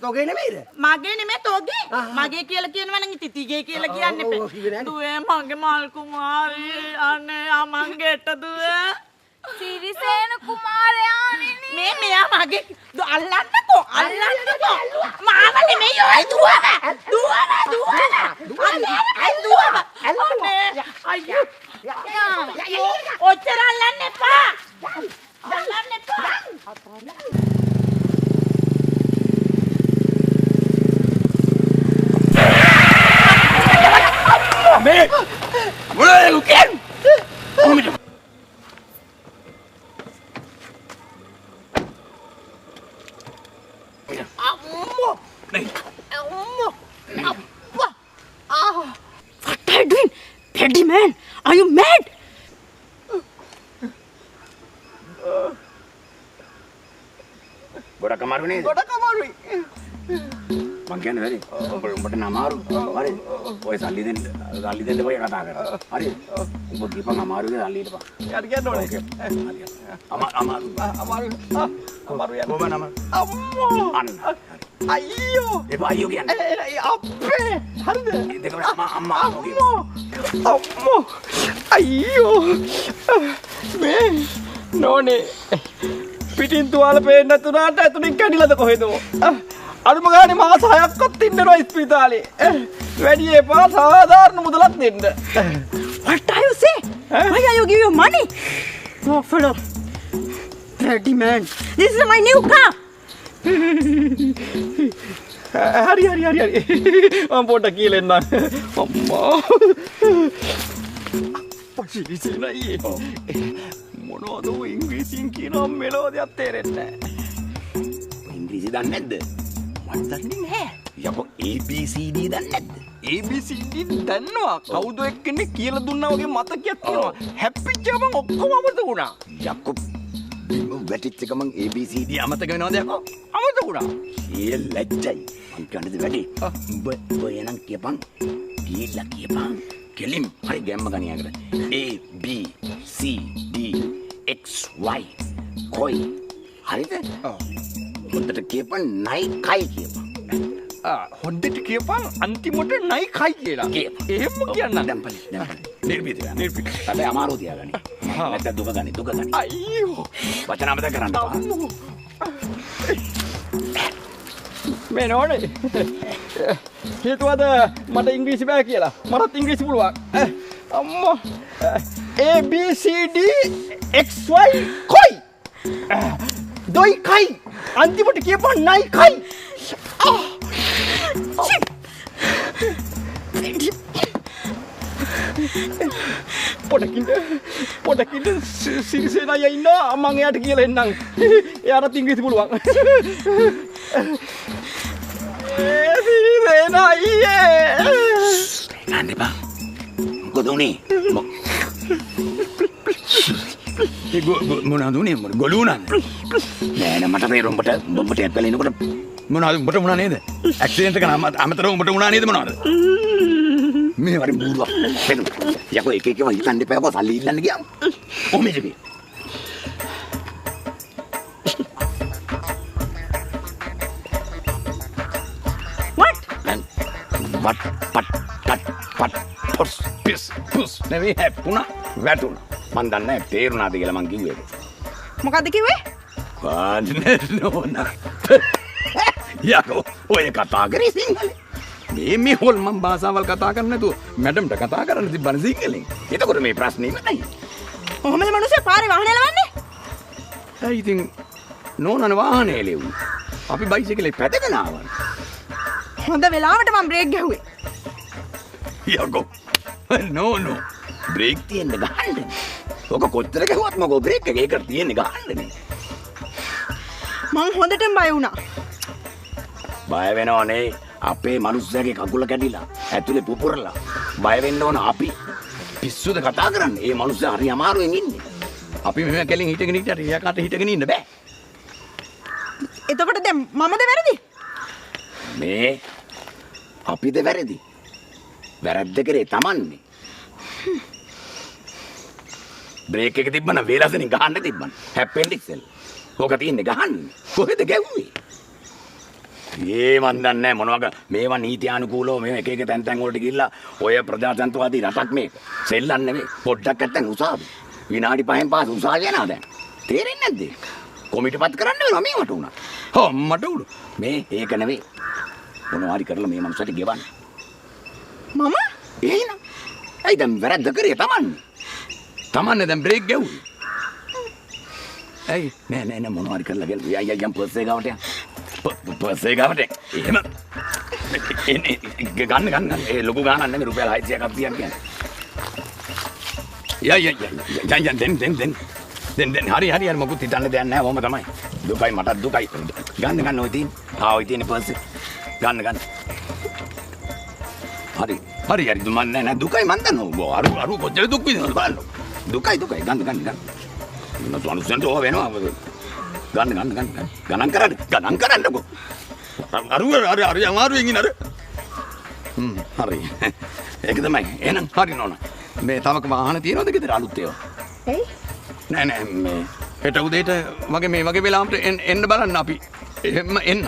තෝගේ නෙමෙයිද? මගේ නෙමෙයි තෝගේ. මගේ කියලා කියනවා නම් තිතිගේ කියලා කියන්නේ බෑ. දුවේ මගේ මල් කුමාරී අනේ අමංගෙට දුවේ. සිරිසේන කුමාරයානේ. මේ මෙයා මගේ අල්ලන්නකෝ මාව නෙමෙයි ඔය දුවම අනේ අයියෝ ඔච්චර අල්ලන්න එපා අල්ලන්න එපා මේ මොනවද කියන්නේ? What are you doing? Teddy man, are you mad? ගොඩක් අමාරු නේද? ගොඩක් අමාරුයි. මං කියන්නේ වැඩි. උඹට නමාරු. හරි. ඔය සල්ලි දෙන්න ඔය කතා කරා. හරි. උඹ දීපන් අමාරුද සල්ලි ඉතපන්. යාට කියන්න ඕනේ. අමාරු යන්න. කොහොම නම? අම්මෝ. අන්න. අයියෝ. එපා අයියෝ කියන්නේ. අප්පේ. හරිද? දෙකම අම්මා. අම්මෝ. අයියෝ. මේ නෝනේ පිටින් තුවාල පේන්න නැතුණාට ඇතුලින් කැඩිලාද කොහෙද? අරුම ගානේ මාස 6ක්වත් ඉන්නවා ඉස්පිරිතාලේ. වැඩි එපා සාධාරණ මුදලක් දෙන්න. What are you say? Why are you give your money? Oh fellow. Teddy man, this is my new car. හරි. මම පොඩ්ඩක් කියලා එන්නම්. අම්මා. පොසිරිසිනයි. මොනවද ඉංග්‍රීසියෙන් කියන මෙලෝදියක් තේරෙන්නේ නැහැ. ඉංග්‍රීසි දන්නේ නැද්ද? මට දන්නේ නැහැ. යකෝ ABCD දන්නේ නැද්ද? ABCD දන්නවා. කවුද එක්කනේ කියලා දුන්නා වගේ මතකයක් තියෙනවා. හැප්පිච්චම ඔක්කොම අමතක වුණා. යකෝ බිම වැටිච්ච ගමන් ABCD අමතක වෙනවද යකෝ? අමතක වුණා. ඒ ලැජ්ජයි. මං කියන්නේ වැඩි. උඹ එනං කියපන්. ගිහිල්ලා කියපන්. කෙලින් හරි ගැම්ම ගණියකට. A B C D X Y කොයි හරිද? හොඳට කියපන් නයි කයි කියපන්. හොඳට කියපන් අන්තිමට නයි කයි කියලා. එහෙම කියන්න. දැම්පලි. නිර්භීත වෙන්න. හැබැයි අමාරු තියාගනි. නැත්නම් දුක ගනි. අයියෝ. වචන අමතක කරන්න එපා. මේ නෝනේ හේතුවද මට ඉංග්‍රීසි බෑ කියලා. මටත් ඉංග්‍රීසි පුළුවන්. අම්මෝ. A B C D X Y කොයි? දොයි කයි. අන්තිමට කියපන් නයි කයි. පොඩකින්ද සිරිසේනයි ඉන්නවා. මං එයාට කියලා එන්නම්. එයාට ඉංග්‍රීසි පුළුවන්. සිරිසේන අයියේ. නෑ බා. මොකද උනේ? මොනවද උනේ? ගොළු උනාද? නෑ මට තේරුම් උඹට ඇක්කල එනකොට මොනවද උඹට වුණා නේද? ඇක්සිඩන්ට් එක අමතරව උඹට වුණා නේද මොනවද? මේ වරි බූරුවක්. පෙන්නු. යකෝ එක එකව හිතන්න එපා. යකෝ සල්ලි ඉල්ලන්න ගියාම. ඔමෙද මේ. What? Pat. Pus. නෙවෙයි හැප්පුණා. වැටුණා. මන් දන්නේ නැහැ තේරුණාද කියලා මං කිව්වේ. මොකද්ද කිව්වේ? නෝනා. යකෝ ඔය කතා කරේ සිංහලෙන්. මේ හොල්මන් භාෂාවල් කතා කරන්නේ නැතුව මැඩම්ට කතා කරන්න තිබ්බන සිංහලෙන්. එතකොට මේ ප්‍රශ්නේ ඉවරයි. කොහොමද මිනිස්සු පාරේ වාහනේ ලවන්නේ? ඇයි ඉතින් නෝනන වාහනේ එලෙව්වේ. අපි බයිසිකලේ පැදගෙන ආවා. හොඳ වෙලාවට මම බ්‍රේක් ගැහුවේ. යකෝ. නෝ බ්‍රේක් තියෙන්න ගහන්න. ඔක කොච්චර ගැහුවත් මගෝ බ්‍රේක් එක ඒකට තියෙන්නේ ගහන්නනේ. මං හොඳටම බය වුණා. බය වෙනවනේ. අපේ මිනිස්සුගේ කකුල කැඩිලා ඇතුලේ පුපුරලා බය වෙන්න ඕන අපි. පිස්සුද කතා කරන්නේ? මේ මිනිස්සු හරි අමාරුවෙන් ඉන්නේ. අපි මෙහෙම කෙලින් හිටගෙන ඉන්නට එයාකට හිටගෙන ඉන්න බෑ. එතකොට දැන් මමද වැරදි? මේ අපිද වැරදි. වැරද්ද කරේ Tamanne. බ්‍රේක් එක තිබ්බනම් වේලසෙන් ගහන්න තිබ්බන. හැප්පෙන්න ඉස්සෙල්. ඕක තියන්නේ ගහන්නේ. කොහෙද ගැව්වේ? මන් දන්නේ නැහැ මොනවාක මේවා නීතියානුකූලව මේ එක එක තැන් වලට ගිහිල්ලා ඔය ප්‍රජාතන්ත්‍රවාදී රටක් මේක. සෙල්ලම් නෙමෙයි. පොඩ්ඩක් නැත්තම් උසාවි. විනාඩි 5න් පාස් උසාවි යනවා දැන්. තේරෙන්නේ නැද්ද? කොමිටපත් කරන්න වෙනවා මේ මට උනා. මට උඩු. මේ ඒක නෙවෙයි. මොනවා හරි කරලා මේ මනුස්සයට ගෙවන්න. මම? එහෙනම්. ඇයි දැන් වැරද්ද කරේ Tamanne දැන් බ්‍රේක් ගැව්වේ. ඇයි නෑ මොනවා හරි කරලා ගෙල් යම් පර්සේ ගාවට යන්න. පර්සේ ගාවට එහෙම ගන්න ඒ ලොකු ගානක් නෙමෙයි රුපියල් 600ක් අපියන් කියන්නේ. දැන් හරි මොකුත් හිතන්න දෙයක් නැහැ. ඔහොම තමයි. දුකයි මටත් දුකයි. ගන්න ඔය තියෙන. ඔය තියෙන පර්සේ. ගන්න. හරි දුමන් නෑ දුකයි මන් දන්නවා. අරු කොච්චර දුක් විඳිනවද බලන්න. දුකයි ගන්න. මොන අනුසෙන්ට ඕව වෙනවා. ගන්න. ගණන් කරන්නකෝ. අරු අමාරුවෙන් ඉන්නර. හරි. ඒක තමයි. එහෙනම් හරි නෝනා. මේ තවක වාහන තියෙනවද ගෙදර අලුත් ඒවා? ඇයි? නෑ මේ හෙට උදේට වගේ මේ වගේ වෙලාවට එන්න බලන්න අපි. එහෙම එන්න.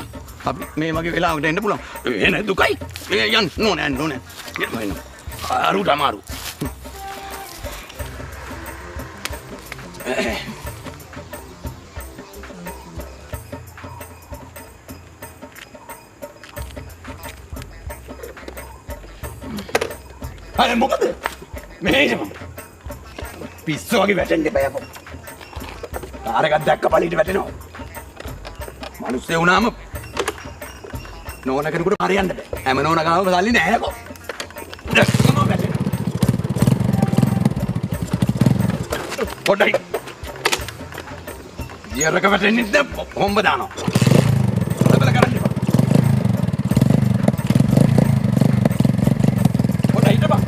අපි මේ වගේ වෙලාවට එන්න පුළුවන්. එන දුකයි. යන්න නෝනේ. අරුට අමාරු. අනේ මොකද? මේකම පිස්සු වගේ වැටෙන්න එපා යකෝ. ආරකට දැක්ක පළියට වැටෙනවා. මිනිස්සේ වුණාම නෝන කෙනෙකුට හරියන්න බෑ. හැම නෝන ගාවම සල්ලි නෑ යකෝ. දැක්කම වැටෙනවා. පොඩයි. ජීරක වැටෙන්නේ නැත්නම් හොම්බ දානවා. බල කරන්න එපා. පොඩයි හිටපන්.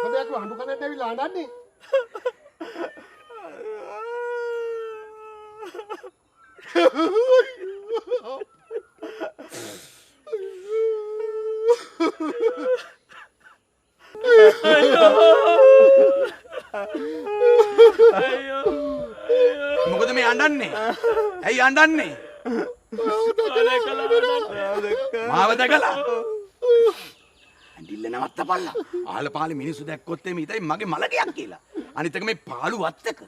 මොකද අඬු කනට ඇවිල්ලා අඬන්නේ? මොකද මේ අඬන්නේ? ඇයි අඬන්නේ? මාව දැකලා ඇඬිල්ල නවත්තපල්ලා. ආල පාලේ මිනිස්සු දැක්කොත් එමේ හිතයි මගේ මලකයක් කියලා. අනිත් එක මේ පාළු වත්තක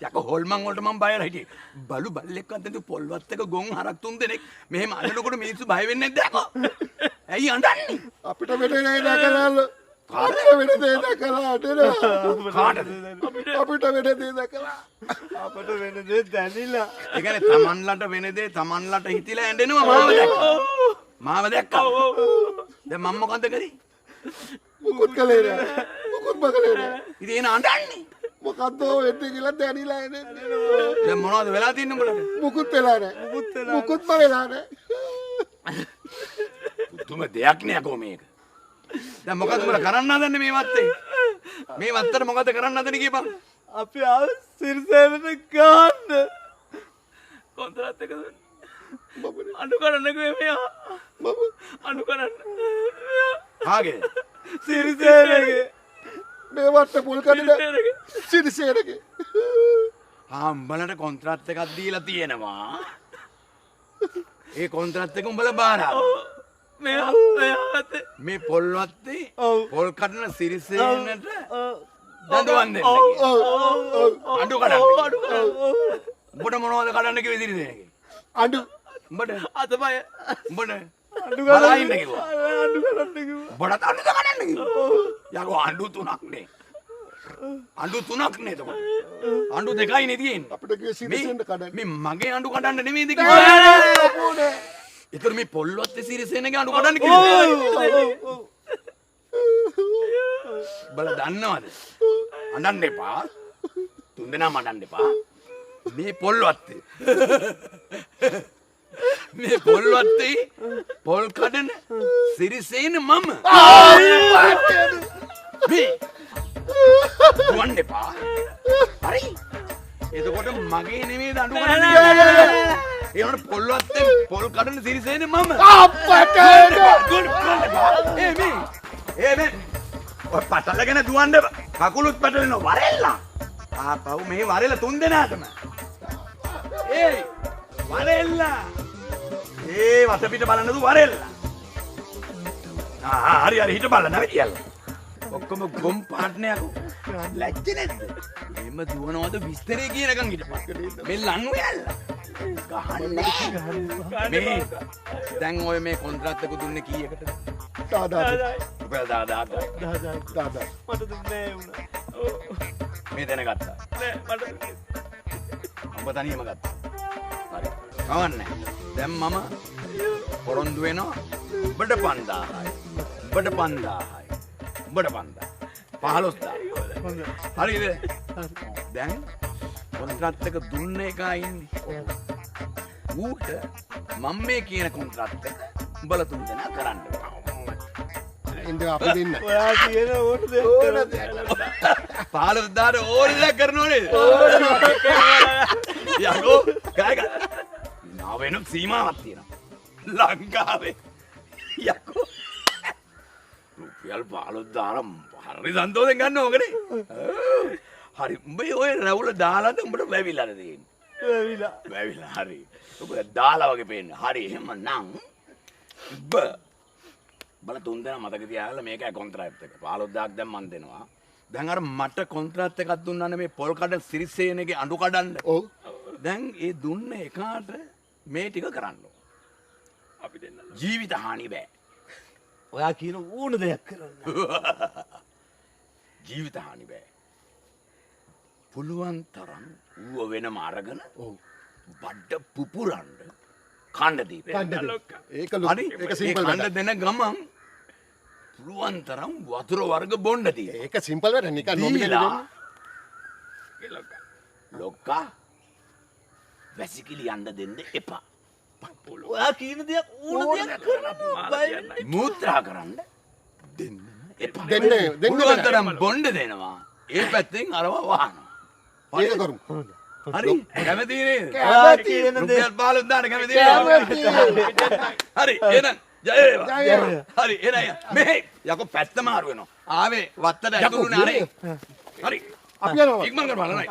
යක හොල්මන් වලට මම බයලා හිටියේ. බලු බල්ලෙක් අතට පොල් වත්තක ගොන් හරක් තුන් දෙනෙක් මෙහෙම අඬනකොට මිනිස්සු බය වෙන්නේ නැද්ද යකෝ? ඇයි අඬන්නේ? අපිට වෙන්නේ නැහැ දැකලා. කාටද වෙන දේ දැකලා අඬනවා? කාටද? අපිට වෙන දේ දැකලා. අපට වෙන දේ දැනිලා. ඒ කියන්නේ තමන්ලට වෙන දේ තමන්ලට හිතිලා ඇඬෙනවා මාව දැක්කා. දැන් මම මොකද කරේ? මුකුත් කළේ නැහැ. මුකුත් බකලේ නැහැ. ඉතින් එන අඬන්නේ. මොකද්ද වෙන්නේ කියලා දැනිලා එන්නේ. දැන් මොනවද වෙලා තින්නේ උඹලට? මුකුත් වෙලා නැහැ. මුකුත්ම වෙලා නැහැ. තුම දෙයක් නෑ කො මේක. දැන් මොකද උඹලා කරන්න හදන්නේ මේ වත්තේ? මේ වත්තට මොකද කරන්න හදන්නේ කියපන්. අපි ආව සිරිසේනට ගන්න. කොන්ත්‍රාත් එක දුන්න. අඬු කරන්න කිව්වේ මෙයා. අඬු කරන්න. ආගේ සිරිසේනගේ මේ වට පොල් කඩන සිරිසේනගේ. උඹලට කොන්ත්‍රාත් එකක් දීලා තියෙනවා. ඒ කොන්ත්‍රාත් එක උඹලා බාරා. මේ පොල්වත්තේ පොල් කඩන සිරිසේනට දඬුවම් දෙන්න. අඬු කඩන්න. උඹට මොනවද කඩන්න කිව්වේ සිරිසේනගේ? අඬු. උඹට අතපය උඹට අඬු බලා ඉන්න කිව්වා. අඬු කරන්න කිව්වා. උඹට අඬු කඩන්න කිව්වා. යකෝ අඬු තුනක් නේ. අඬු තුනක් නේ එතකොට. අඬු දෙකයි නේ තියෙන්නේ. අපිට කිව්වේ සිරිසේනට කඩන්න. මේ මගේ අඬු කඩන්න නෙමෙයිද කිව්වේ? ඒතර මේ පොල්වත්තේ සිරිසේනගේ අඬු කඩන්න කිව්වේ. බල දන්නවද? අඬන්න එපා. තුන්දෙනාම අඬන්න එපා. මේ පොල්වත්තේ මේ පොල්වත්තේ පොල් කඩන සිරිසේන මම. මේ දුවන්න එපා. හරි. එතකොට මගේ නෙමෙයි අඬු කඩන්නේ. ඒවන පොල්වත්තේ පොල් කඩන සිරිසේන මම. අප්පට මේ ඔය පටලගෙන දුවන්න කකුලුත් පැටලෙනවා වරෙල්ලා. ආපහු මේ වරෙල්ලා තුන් දෙනාටම. ඒයි වරෙල්ලා. ඒ වටපිට බලන්නද වරෙල්ලා. හරි හරි හිට බලන්න නැවිතියල්ලා. ඔක්කොම ගොම් පාට්නයක්. ලැජ්ජ නැද්ද? මෙහෙම දුවනවද විස්තරේ කියනකම් හිටපන්. මේ ලන්නු යල්ලා. ගහන්නේ. මේ දැන් ඔය මේ කොන්ත්‍රාත් එක දුන්නේ කීයකටද? දාදා. රුපියල් 10000ක්. දාදා. මට දුන්නේ වුණා. මේ දැන ගත්තා. නෑ මට ඔබ තනියම ගත්තා. හරි. කවන්නේ. දැන් මම පොරොන්දු වෙනවා. ඔබට 5000යි. ඔබට 5000යි. ඔබට 5000. 15000. හරිද? දැන් කොන්ත්‍රාත් එක දුන්න එකා ඉන්නේ. ඌට මම මේ කියන කොන්ත්‍රාත් එක උඹලා තුන් දෙනා කරන්න. ඉන්ද අපි දෙන්න. ඔයා කියන ඕන දෙයක් 15000 ඕන දෙයක් කරනව නේද? යකෝ ගායක නාව වෙන සීමාවක් තියෙනවා ලංකාවේ. යකෝ රුපියල් 15000 හරි සන්තෝෂෙන් ගන්න ඕකනේ. හරි උඹ ඔය රැවුල දාලාද උඹට වැවිලාද තියෙන්නේ? වැවිලා හරි. ඔබ දාලා වගේ පේන්නේ. හරි එහෙමනම් බල තුන් දෙනා මතක තියාගන්න මේකයි කොන්ත්‍රාත් එක. 15000ක් දැන් මන් දෙනවා. දැන් අර මට කොන්ත්‍රාත් එකක් දුන්නානේ මේ පොල් කඩ සිරිසේනගේ අඬු කඩන්න. ඔව්. දැන් ඒ දුන්න එකාට මේ ටික කරන්න ඕන. අපි දෙන්න. ජීවිත හානි බෑ. ඔයා කියන ඕන දෙයක් කරන්න. ජීවිත හානි බෑ. පුළුවන් තරම් ඌව වෙනම අරගෙන බඩ පුපුරන්න කණ්ඩ දීපේ. ඒක ලොකු. ඒක සිම්පල් කණ්ඩ දෙන ගමන් පුළුවන් තරම් වතුර වර්ග බොන්න තියෙනවා. ඒක සිම්පල් වැඩ නිකන් නොමිනේට දෙන්න. ලොක්කා වැසිකිලි යන්න දෙන්න එපා. ඔයා කියන දෙයක් ඕන දෙයක් කරන්න. මූත්‍රා කරන්න දෙන්න එපා. දෙන්න පුළුවන් තරම් බොන්න දෙනවා. ඒ පැත්තෙන් අරව වහනවා. ඒක කරමු. හරි කැමති නේද? කැමති වෙන දේ. රුපියල් 15000 කැමති නේද? හරි එහෙනම් ජය වේවා. හරි එහෙනම් මේ යකෝ පැත්ත මාරු වෙනවා. ආවේ වත්තට ඇතුළුනේ අරේ. හරි අපි යනවා. ඉක්මන් කරපන් නයි.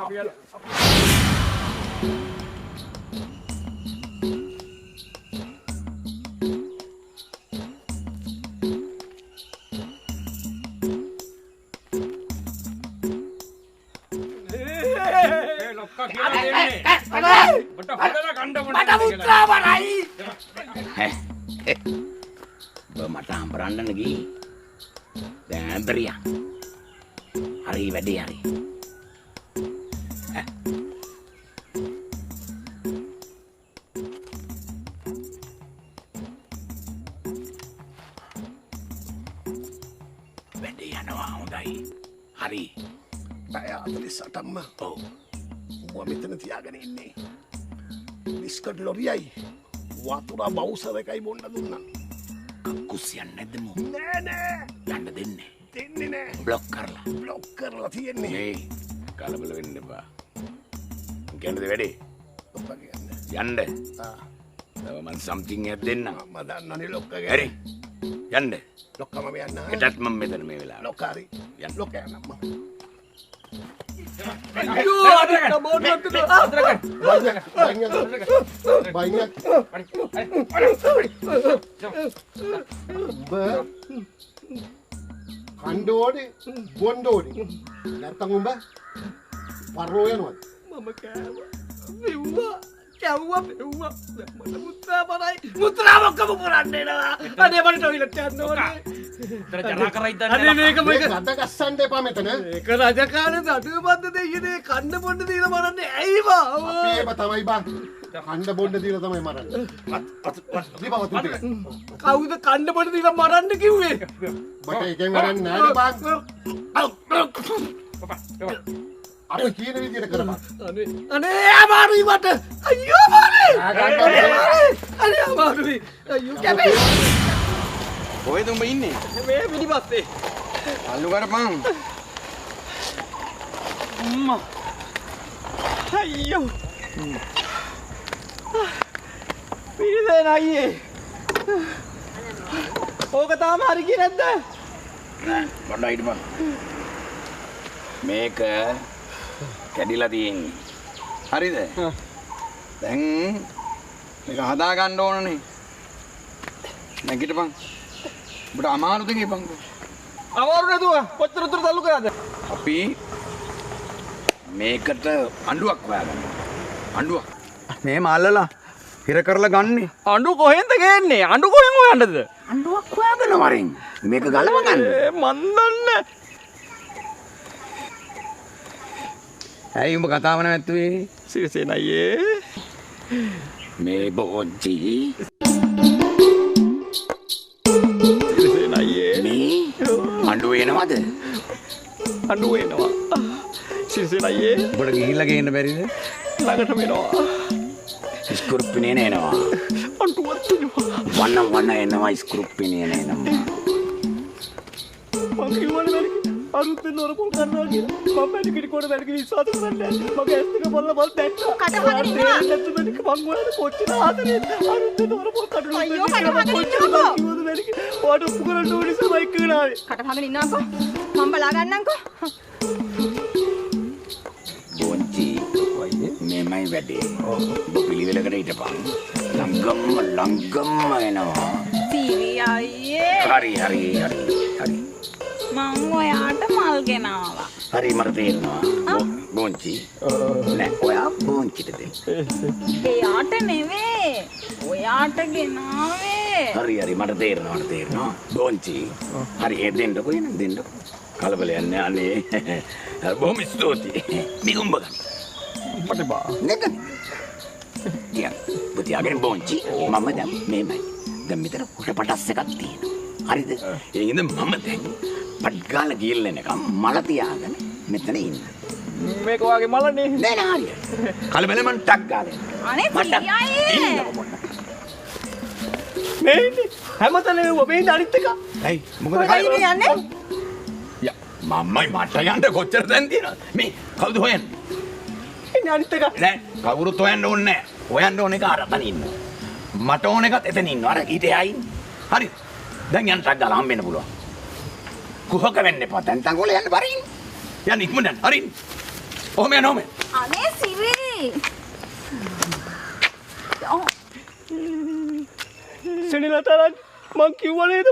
මට හම්බරන්න ගිහින් දැන් ඇම්බරියා හරි වැඩේ හරි වැඩේ යනවා හොඳයි හරි පැය 48ක්ම ඔව් උඹ මෙතන තියාගෙන ඉන්නේ බිස්කට් ලොරියයි වතුර බවුසර එකයි බොන්න දුන්නා. කුස්සියන් නැද්ද මෝ? නෑ නෑ යන්න දෙන්නේ. දෙන්නේ නෑ. බ්ලොක් කරලා. බ්ලොක් කරලා තියෙන්නේ. මේ කලබල වෙන්න එපා. කියන්නද වැඩේ? ඔබ කියන්නේ. යන්න. මම සම්තිං එකක් දෙන්නම්. මම දන්නනේ ලොක්කගේ. හරි. යන්න. ලොක්කම යන්න. හෙටත් මම මෙතන මේ වෙලාව. ලොක්කා හරි. යන්න ලොක්කා යන්න මම. කණ්ඩෝඩි බොන්ඩෝඩි නැත්තම් උඹ පරලෝ යනවද? මම කෑවා පෙව්වා මට මුත්‍රා බලයි මුත්‍රා මොකම කරන්නේ නා අනේ මට ටොයිලට් යන්න ඕනේ අනේ මේක රට ගස්සන්න එපා මෙතන. ඒක රජකාන දඩුව බද්ද දෙයිනේ කන්න බොන්න දීලා මරන්නේ ඇයි බා අපි ඒව තමයි බං. කණ්ඩ බොණ්ඩ දීලා තමයි මරන්නේ. දීපව තුන්ටි. කවුද කන්න බොන්න දීලා මරන්න කිව්වේ මට එකෙන් මරන්නේ නෑනේ බං. අපි කියන විදියට කරපන්. අනේ අමාරුයි මට අයියෝ අමාරුයි අනේ අමාරුයි අයියෝ කැපේ කොහෙද උඹ ඉන්නේ? මේ පිටිපස්සේ අල්ලු කරපන්. අම්මා අයියෝ පිරිදෙන අයියේ ඕක තාම හරි ගියේ නැද්ද? නෑ පොඩ්ඩක් හිටපන්. මේක කැඩිලා තියෙන්නේ. හරිද? දැන් මේක හදා ගන්න ඕනනේ. නැගිටපන්. ඔබට අමාරුද කියපන්කෝ. අමාරු නේද? කොච්චර උතර තල්ලු කරාද? අපි මේකට අඬුවක් හොයාගන්න. අඬුවක්. මේ මල්ලලා හිර කරලා ගන්නේ. අඬු කොහෙන්ද ගේන්නේ? අඬු කොහෙන් හොයන්නද? අඬුවක් හොයාගෙන වරින් මේක ගලව ගන්න. මන් දන්නේ. ඇයි උඹ කතාව නැවැත්තුවේ? සිරිසේන අයියේ මේ බොජ්ජි සිරිසේන අයියේ මේ අඬුව එනවද? අඬු එනවා. සිරිසේන අයියේ උඹට ගිහිල්ලා ගේන්න බැරිද? ළඟටම එනවා. ස්කුරුප්පිනේ එනවා. අඬුවක් තියෙනවා. වන්න එනවා ස්කුරුප්පිනේ එනවා. මං කිව්වනේ අරුත් නෝර පොල් කරනවා කියලා. මම වැඩිකිට කොට වැඩිකිට විශ්වාස කරන්නේ නැහැ. මගේ ඇස් දෙක බලලා මම දැක්කා. කටහඬ ඉන්නවා. නැත්නම් මම ඔයාලට කොච්චර ආදරේද අරුත් නෝර පොල් කරනවා. අයියෝ කටහඬ ඉන්නකෝ. කිව්වද වැඩිකිට ඔයාලට උපු කරන්න ඕනේ සමයි කරාවේ. කටහඬ ඉන්නකෝ. මම බලා ගන්නම්කෝ. බොජ්ජි මේමයි වැඩේ. ඔබ පිළිවෙලකට හිටපන්. ලංගම්ම එනවා. සීවි අයියේ හරි මං ඔයාට මල් ගෙනාවා. හරි මට තේරෙනවා. බොන්චි නෑ ඔයා බොන්චිට දෙන්න. එයාට නෙවේ ඔයාට ගෙනාවේ. හරි මට තේරෙනවා. බොන්චි හරි ඒ දෙන්නකො එන්න දෙන්නකො. කලබලයක් නෑ අනේ. බොහොම ස්තුතියි. මිගුම්බ ගන්න. මට බා. නෙගන. යා පුතියාගෙන් බොන්චි මම දැන් මේමයි. දැන් මෙතන කොට පටස් එකක් තියෙනවා. හරිද? ඒ ඉඳන් මම දැන් පඩ්ගාල ගිල්ලෙනකම් මල තියාගෙන මෙතන ඉන්න. මේක වාගේ මලනේ. නෑ හරිය. කලබල මන් ටක් ගාලා. අනේ සීවි අයියේ මේ ඉන්නේ හැමතැනම ඔබේ ඉන්න අනිත් එක. ඇයි මොකද කොහෙද යන්නේ? මම්මයි මට යන්න කොච්චර දැන් තියෙනවද? මේ කවුද හොයන්නේ? ඉන්නේ අනිත් එක. නෑ කවුරුත් හොයන්න ඕනේ නෑ. හොයන්න ඕන එක අරගෙන ඉන්නවා. මට ඕන එකත් එතන ඉන්නවා. අර ඊට එහා ඉන්නේ. හරි. දැන් යන්න ටක් ගාලා හම්බෙන්න පුළුවන්. කුහක වෙන්න එපා. දැන් තංගෝල යන්න බරින්. යන්න ඉක්මනට යන්න. හරි. ඔහම යන්න ඔහම. අනේ සිවි සෙනෙලතරන් මං කිව්වා නේද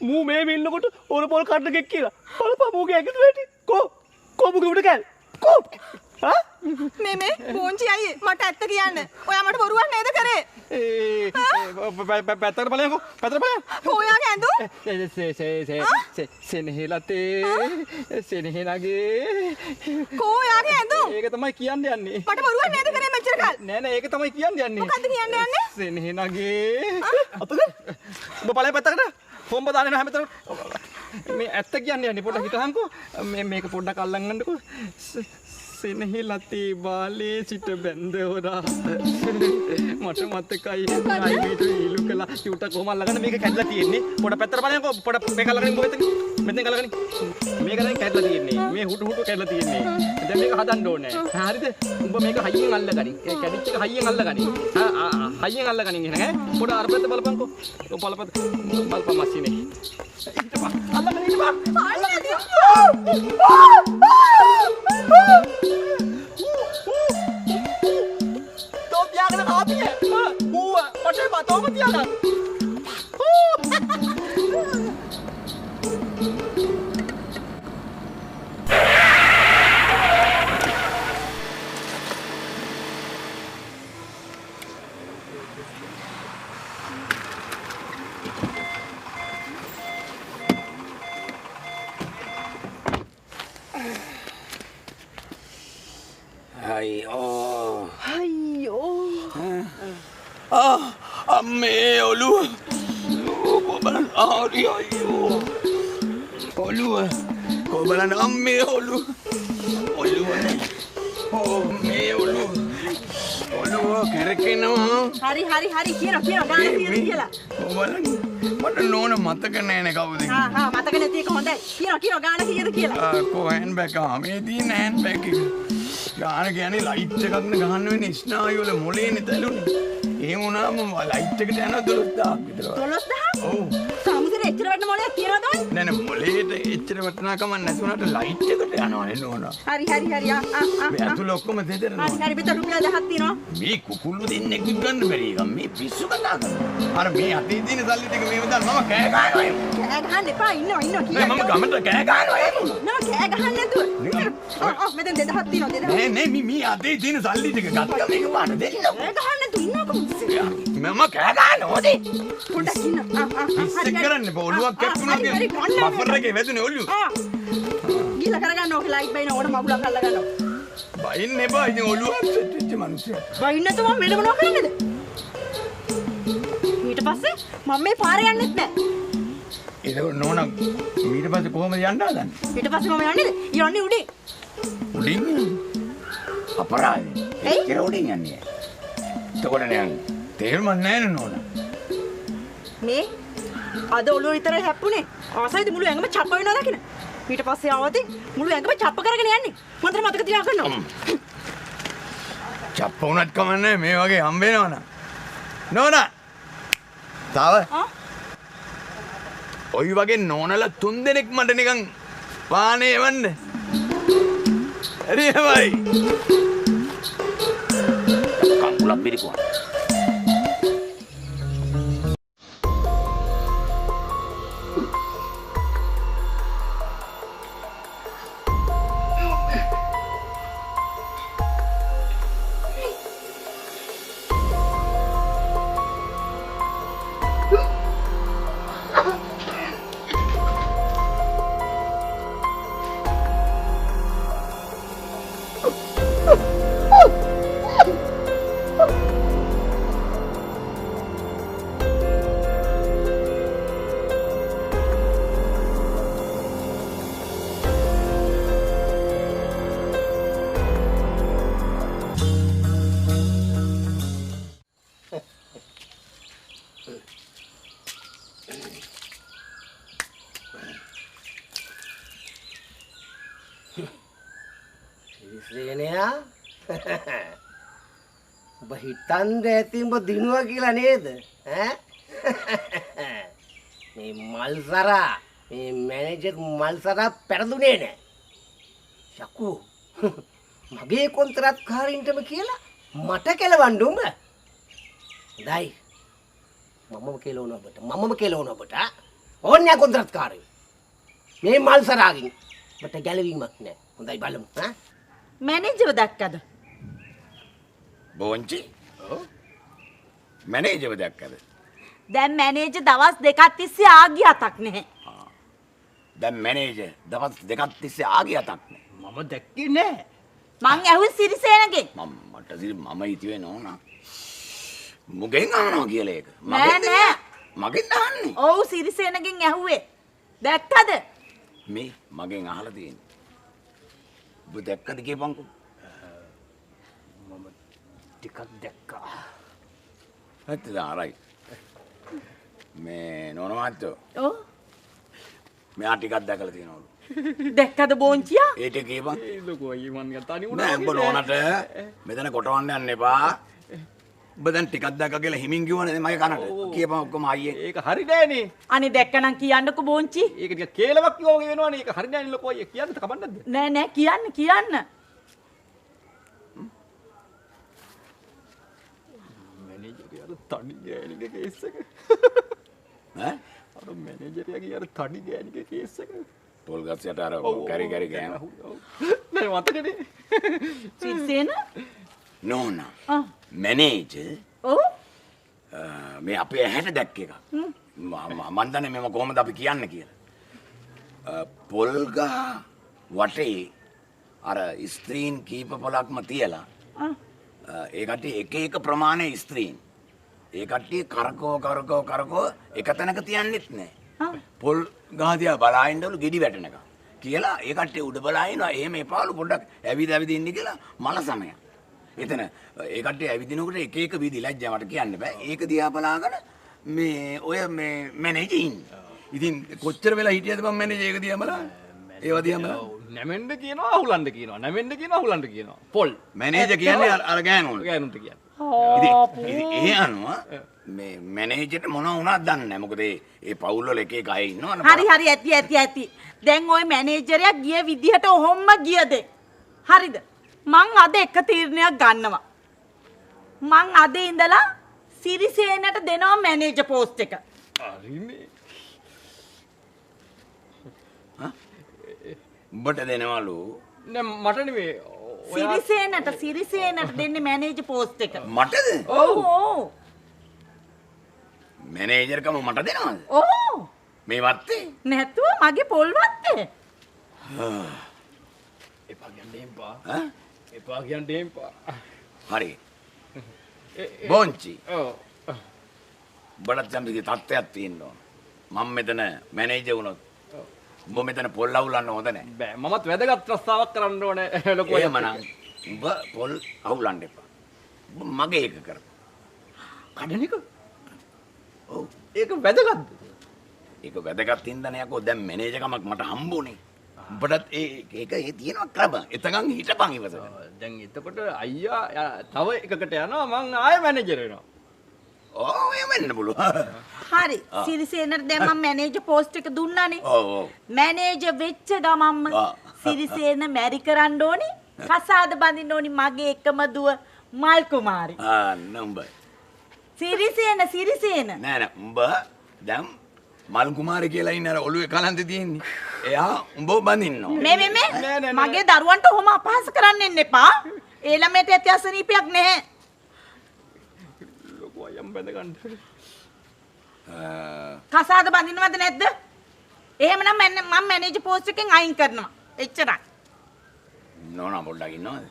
මූ මේ ඉන්නකොට ඕන පොල් කඩන ගෙක් කියලා. බලපන් මූගේ ඇඟට වැටි. කො මුගේ උඩ කැල්. කො මේ බෝන්චි අයියේ මට ඇත්ත කියන්න. ඔයා මට බොරුවක් නේද කරේ? පැත්තකට බලයන්කෝ. පැත්තකට බලයන්. ඔයාගේ ඇඳුම්? සෙනෙහෙලතේ සෙනෙහෙනගේ කෝ ඔයාගේ ඇඳුම්? ඒක තමයි කියන්න යන්නේ. මට බොරුවක් නේද කරේ මෙච්චර කල්? නෑ ඒක තමයි කියන්න යන්නේ. මොකද්ද කියන්න යන්නේ? සෙනෙහෙනගේ අතක ඔබ බලය පැත්තකට හොම්බ දාන්නේ නැහැ මෙතන. මේ ඇත්ත කියන්න යන්නේ පොඩ්ඩක් හිතහන්කෝ. මේක පොඩ්ඩක් අල්ලන් ගන්නකෝ. සෙනෙහි ලතේ බාලේ සිට බැන්දවරා මට මතකයි අයිමීට ඊලු කළා චූට කොහම අල්ලගන්න මේක කැඩලා තියෙන්නේ පොඩ පැත්තට බලන්නකෝ පොඩ මේක අල්ලගෙන ඉන්න මෙතන මෙතෙන් අල්ලගෙන මේක දැන් කැඩලා තියෙන්නේ මේ හුටු කැඩලා තියෙන්නේ දැන් මේක හදන්න ඕනේ හරිද උඹ මේක හයියෙන් අල්ලගනි ඒ කැඩිච්ච එක හයියෙන් අල්ලගනි හයියෙන් අල්ලගනින් ඉන්නේ ඈ පොඩ අර පැත්ත බලපන්කෝ බලපන් මැෂිනේ අල්ලගෙන ඉන්න Tôm giang nó khó chứ Bùa Con chơi bà tôm mất giang à අම්මේ ඔළුව කොබලන් ආරි අයියෝ ඔළුව කොබලන් අම්මේ ඔළුව මේ ඔළුව කරකිනවා හරි කියනවා ගාන කියලා කොබලන් මට නෝන මතක නෑනේ කවුද මතක නැති එක හොඳයි කියනවා ගාන කියලා කෝ හෑන්ඩ් බෑග් මේ තියෙන හෑන්ඩ් බෑග් එක ගාන කියන්නේ ලයිට් එකක් නේ ගහන්න වෙන්නේ ස්නායු වල මොලේනේ තැලුනේ ඒ වුණාම ලයිට් එකට යනවා 12000ක් විතර 12000 ඔව් සාමුදේ එච්චර වටන මොලයක් තියනවද ඔය නෑ මොලේට එච්චර වටනකම නැති වුණාට ලයිට් එකට යනවනේ නෝනා හරි මේ අතුල ඔක්කොම දෙදරනවා හරි මෙතන රුපියල් 1000ක් තියෙනවා මේ කුකුල්ලු දෙන්නෙක් ගන්න බැරි එක මේ පිස්සු කතා කරනවා අර මේ අතේ තියෙන සල්ලි ටික මේව දාන්න මම කෑ ගහන්න එපා ඉන්නවා නෑ මම ගමට කෑ ගහනවා නෑ කෑ ගහන්න නැතුව මෙතන 2000ක් තියෙනවා නෑ මේ අතේ තියෙන සල්ලි ටික ගත්තා මේක පාට දෙන්න කෑ ගහන්න නැතුව ඉන්නකො මම කෑ ගහනවාද පොඩ්ඩක් ඉන්න ඉස්සෙක් කරන්න ඔළුවක් කැප්පුණා කියලා බෆර් එකේ වැදුනේ ඔළුව ගිහලා කරගන්න ඕක ලයිට් බයින ඕන මගුලක් අල්ල ගන්නවා බයින් එපා ඉතින් ඔළුව සෙට්ටි මිනිස්සයා බයින් නැතුව මම මෙන්න මොනව කරන්නේද ඊට පස්සේ මම මේ පාරේ යන්නෙත් නෑ ඒක නෝනා ඊට පස්සේ කොහමද යන්න හදන්නේ ඊට පස්සේ මම යන්නේ උඩින් අපරාධේ ඒක උඩින් යන්නේ එතකොට නෑ තේරුම් නැහැ නෝනා මේ අද ඔළුව විතරයි හැප්පුනේ ආසයිද මුළු ඇඟම චප්ප වෙනවා දකින්න ඊට පස්සේ ආවදී මුළු ඇඟම චප්ප කරගෙන යන්නේ මන්ට මතක තියාගන්න චප්ප උනත් කමන්නේ මේ වගේ හම්බ වෙනවනම් නෝනා තාව ඔය වගේ නෝනලා 3 දෙනෙක් මට නිකන් වානේ එවන්න හරි එමයි කම්පුලක් බිරිකුවා සිරිසේනයා ඔබ හිතන්නේ ඇති උඹ දිනුවා කියලා නේද ඈ මේ මල්සරා මේ මැනේජර් මල්සරා පෙරදුනේ නෑ යකෝ මගේ කොන්ත්‍රාත්කාරින්ටම කියලා මට කෙලවන්න උඹ හොඳයි මමම කෙලවන ඔබට ඕන්නේ කොන්ත්‍රාත්කාරයෝ මේ මල්සරාගෙන් මට ගැලවීමක් නෑ හොඳයි බලමු ඈ මැනේජර්ව දැක්කද බෝංචි මැනේජර්ව දැක්කද දැන් මැනේජර් දවස් දෙකක් තිස්සේ ආගිය අතක් නැහැ දැන් මැනේජර් දවස් දෙකක් තිස්සේ ආගිය අතක් නැහැ මම දැක්කේ නෑ මං ඇහුවේ සිරිසේනගෙන් මට මම හිතුවේ නෝනා මුගෙන් අහනවා කියලා ඒක නෑ මගෙන් අහන්නේ ඔව් සිරිසේනගෙන් ඇහුවේ දැක්කද මේ මගෙන් අහලා තියෙන්නේ ඔබ දැක්කද කියපන්කෝ ටිකක් දැක්කා. ඇත්තද ආරයි. මේ නෝන මහත්තයෝ ඔව් මෙයා ටිකක් දැකලා තියෙනවලු. දැක්කද බෝංචියා? ඒ ටික කියපන්. ඒ ලොකෝ අයියේ මන් තනි නෑ වුණා. උඹ නෝනට මෙතන කොටවන්න යන්න එපා. ඔබ දැන් ටිකක් දැක්ක කියලා හිමින් කිව්වනේ මගේ කනට. කියපන් ඔක්කොම අයියේ. ඒක හරි නෑනේ. අනේ දැක්කනම් කියන්නකෝ බෝංචි. ඒක ටික කේලවක් කිව්වා වගේ වෙනවනේ. ඒක හරි නෑනේ ලොකෝ අයියේ. කියන්න කමක් නැද්ද? නෑ කියන්න. මැනේජර් තනි ගෑණිගේ කේස් එක. ඈ? අර මැනේජරයාගේ අර තනි ගෑණිගේ කේස් එක. පොල් ගස් යට අර කැරි ගෑන. නෑ මතකනේ. සිරිසේන? නෝනා. ආ. මැනේජර් ඔව්. මේ අපේ ඇහැට දැක්ක එක. මන් දන්නේ මේව කොහොමද අපි කියන්න කියලා. පොල් ගහ වටේ අර ස්ත්‍රීන් කීප පොලක්ම තියලා ඒ කට්ටිය එක එක ප්‍රමාණයේ ස්ත්‍රීන් ඒ කට්ටිය කරකෝ එක තැනක තියන්නෙත් නෑ. පොල් ගහ දිහා බලා ඉන්නවලු ගෙඩි වැටෙනකම්. කියලා ඒ කට්ටිය උඩ බලා ඉනවා. එහෙම එපාලු පොඩ්ඩක් ඇවිද ඉන්න කියලා මල සමයක්. එතන ඒ කට්ටිය ඇවිදිනකොට එක එක වීදි ලැජ්ජා මට කියන්න බෑ. ඒක දිහා බලාගෙන මේ ඔය මේ මැනේජර් ඉන්නේ. ඉතින් කොච්චර වෙලා හිටියද මම මැනේජර් ඒක දිහා බලන්න. ඒව දිහා බලන්න. නැමෙන්න කියනවා අහුලන්න කියනවා. නැමෙන්න කියනවා අහුලන්න කියනවා. පොල් මැනේජර් කියන්නේ අර ගෑනුන්ට. ගෑනුන්ට කියන්නේ. ඉතින් ඒ අනුව මේ මැනේජර්ට මොනවා වුණාද දන්නේ නැහැ. මොකද ඒ පවුල් වල එක එක අය ඉන්නවනේ. හරි ඇති. දැන් ওই මැනේජරයා ගිය විදිහට ඔහොම ගියද? හරිද? මං අද එක තීරණයක් ගන්නවා. මං අද ඉඳලා සිරිසේනට දෙනවා මැනේජර් පෝස්ට් එක. හරිනේ. උඹට දෙනවලු. නෑ මට නෙමෙයි. සිරිසේනට දෙන්නේ මැනේජර් පෝස්ට් එක. මටද? ඔව්. මැනේජර්කම මට දෙනවද? ඔව්. මේ වත්තේ? නැතුව මගේ පොල් වත්තේ. එපා කියන්නේ එපා. ඈ? එපා කියන්නේ එපා. හරි. බොන්චි. ඔව්. බඩත් යම්කිසි තත්ත්වයක් තියෙනවා. මම මෙතන මැනේජර් වුණොත් උඹ මෙතන පොල් අවුලන්න හොඳ නැහැ. බෑ මමත් වැදගත් රස්සාවක් කරන්න ඕනේ ලොකෝ. එහෙමනම් උඹ පොල් අවුලන්න එපා. උඹ මගේ එක කරපන්. කඩන එක? ඔව්. ඒක වැදගත්ද? ඒක වැදගත් හින්දානේ යකෝ දැන් මැනේජර්කමක් මට හම්බුනේ. උඹටත් ඒක තියෙනවා ක්‍රම. එතකන් හිටපන් ඉවසගෙන. දැන් එතකොට අයියා තව එකකට යනවා මං ආයෙ මැනේජර් වෙනවා. ඔව් එහෙම වෙන්න පුළුවන්. හරි. සිරිසේනට දැන් මම මැනේජර් පෝස්ට් එක දුන්නානේ. ඔව්. මැනේජර් වෙච්ච ගමන්ම සිරිසේන මැරි කරන්න ඕනි. කසාද බඳින්න ඕනි මගේ එකම දුව මල් කුමාරි. නම්බ. සිරිසේන. නෑ උඹ දැන් මල් කුමාරි කියලා ඉන්න අර ඔළුවේ කලන්තේ තියෙන්නේ. එයා උඹව බඳින්න ඕන. මේ මගේ දරුවන්ට ඔහොම අපහාස කරන්න එන්න එපා. ඒ ළමයට ඇති අසනීපයක් නැහැ. ලොකෝ අයම් බඳ ගන්න. කසාද බඳිනවද නැද්ද? එහෙමනම් මම මැනේජර් පෝස්ට් එකෙන් අයින් කරනවා. එච්චරයි. නෝනා පොඩ්ඩක් ඉන්නවද?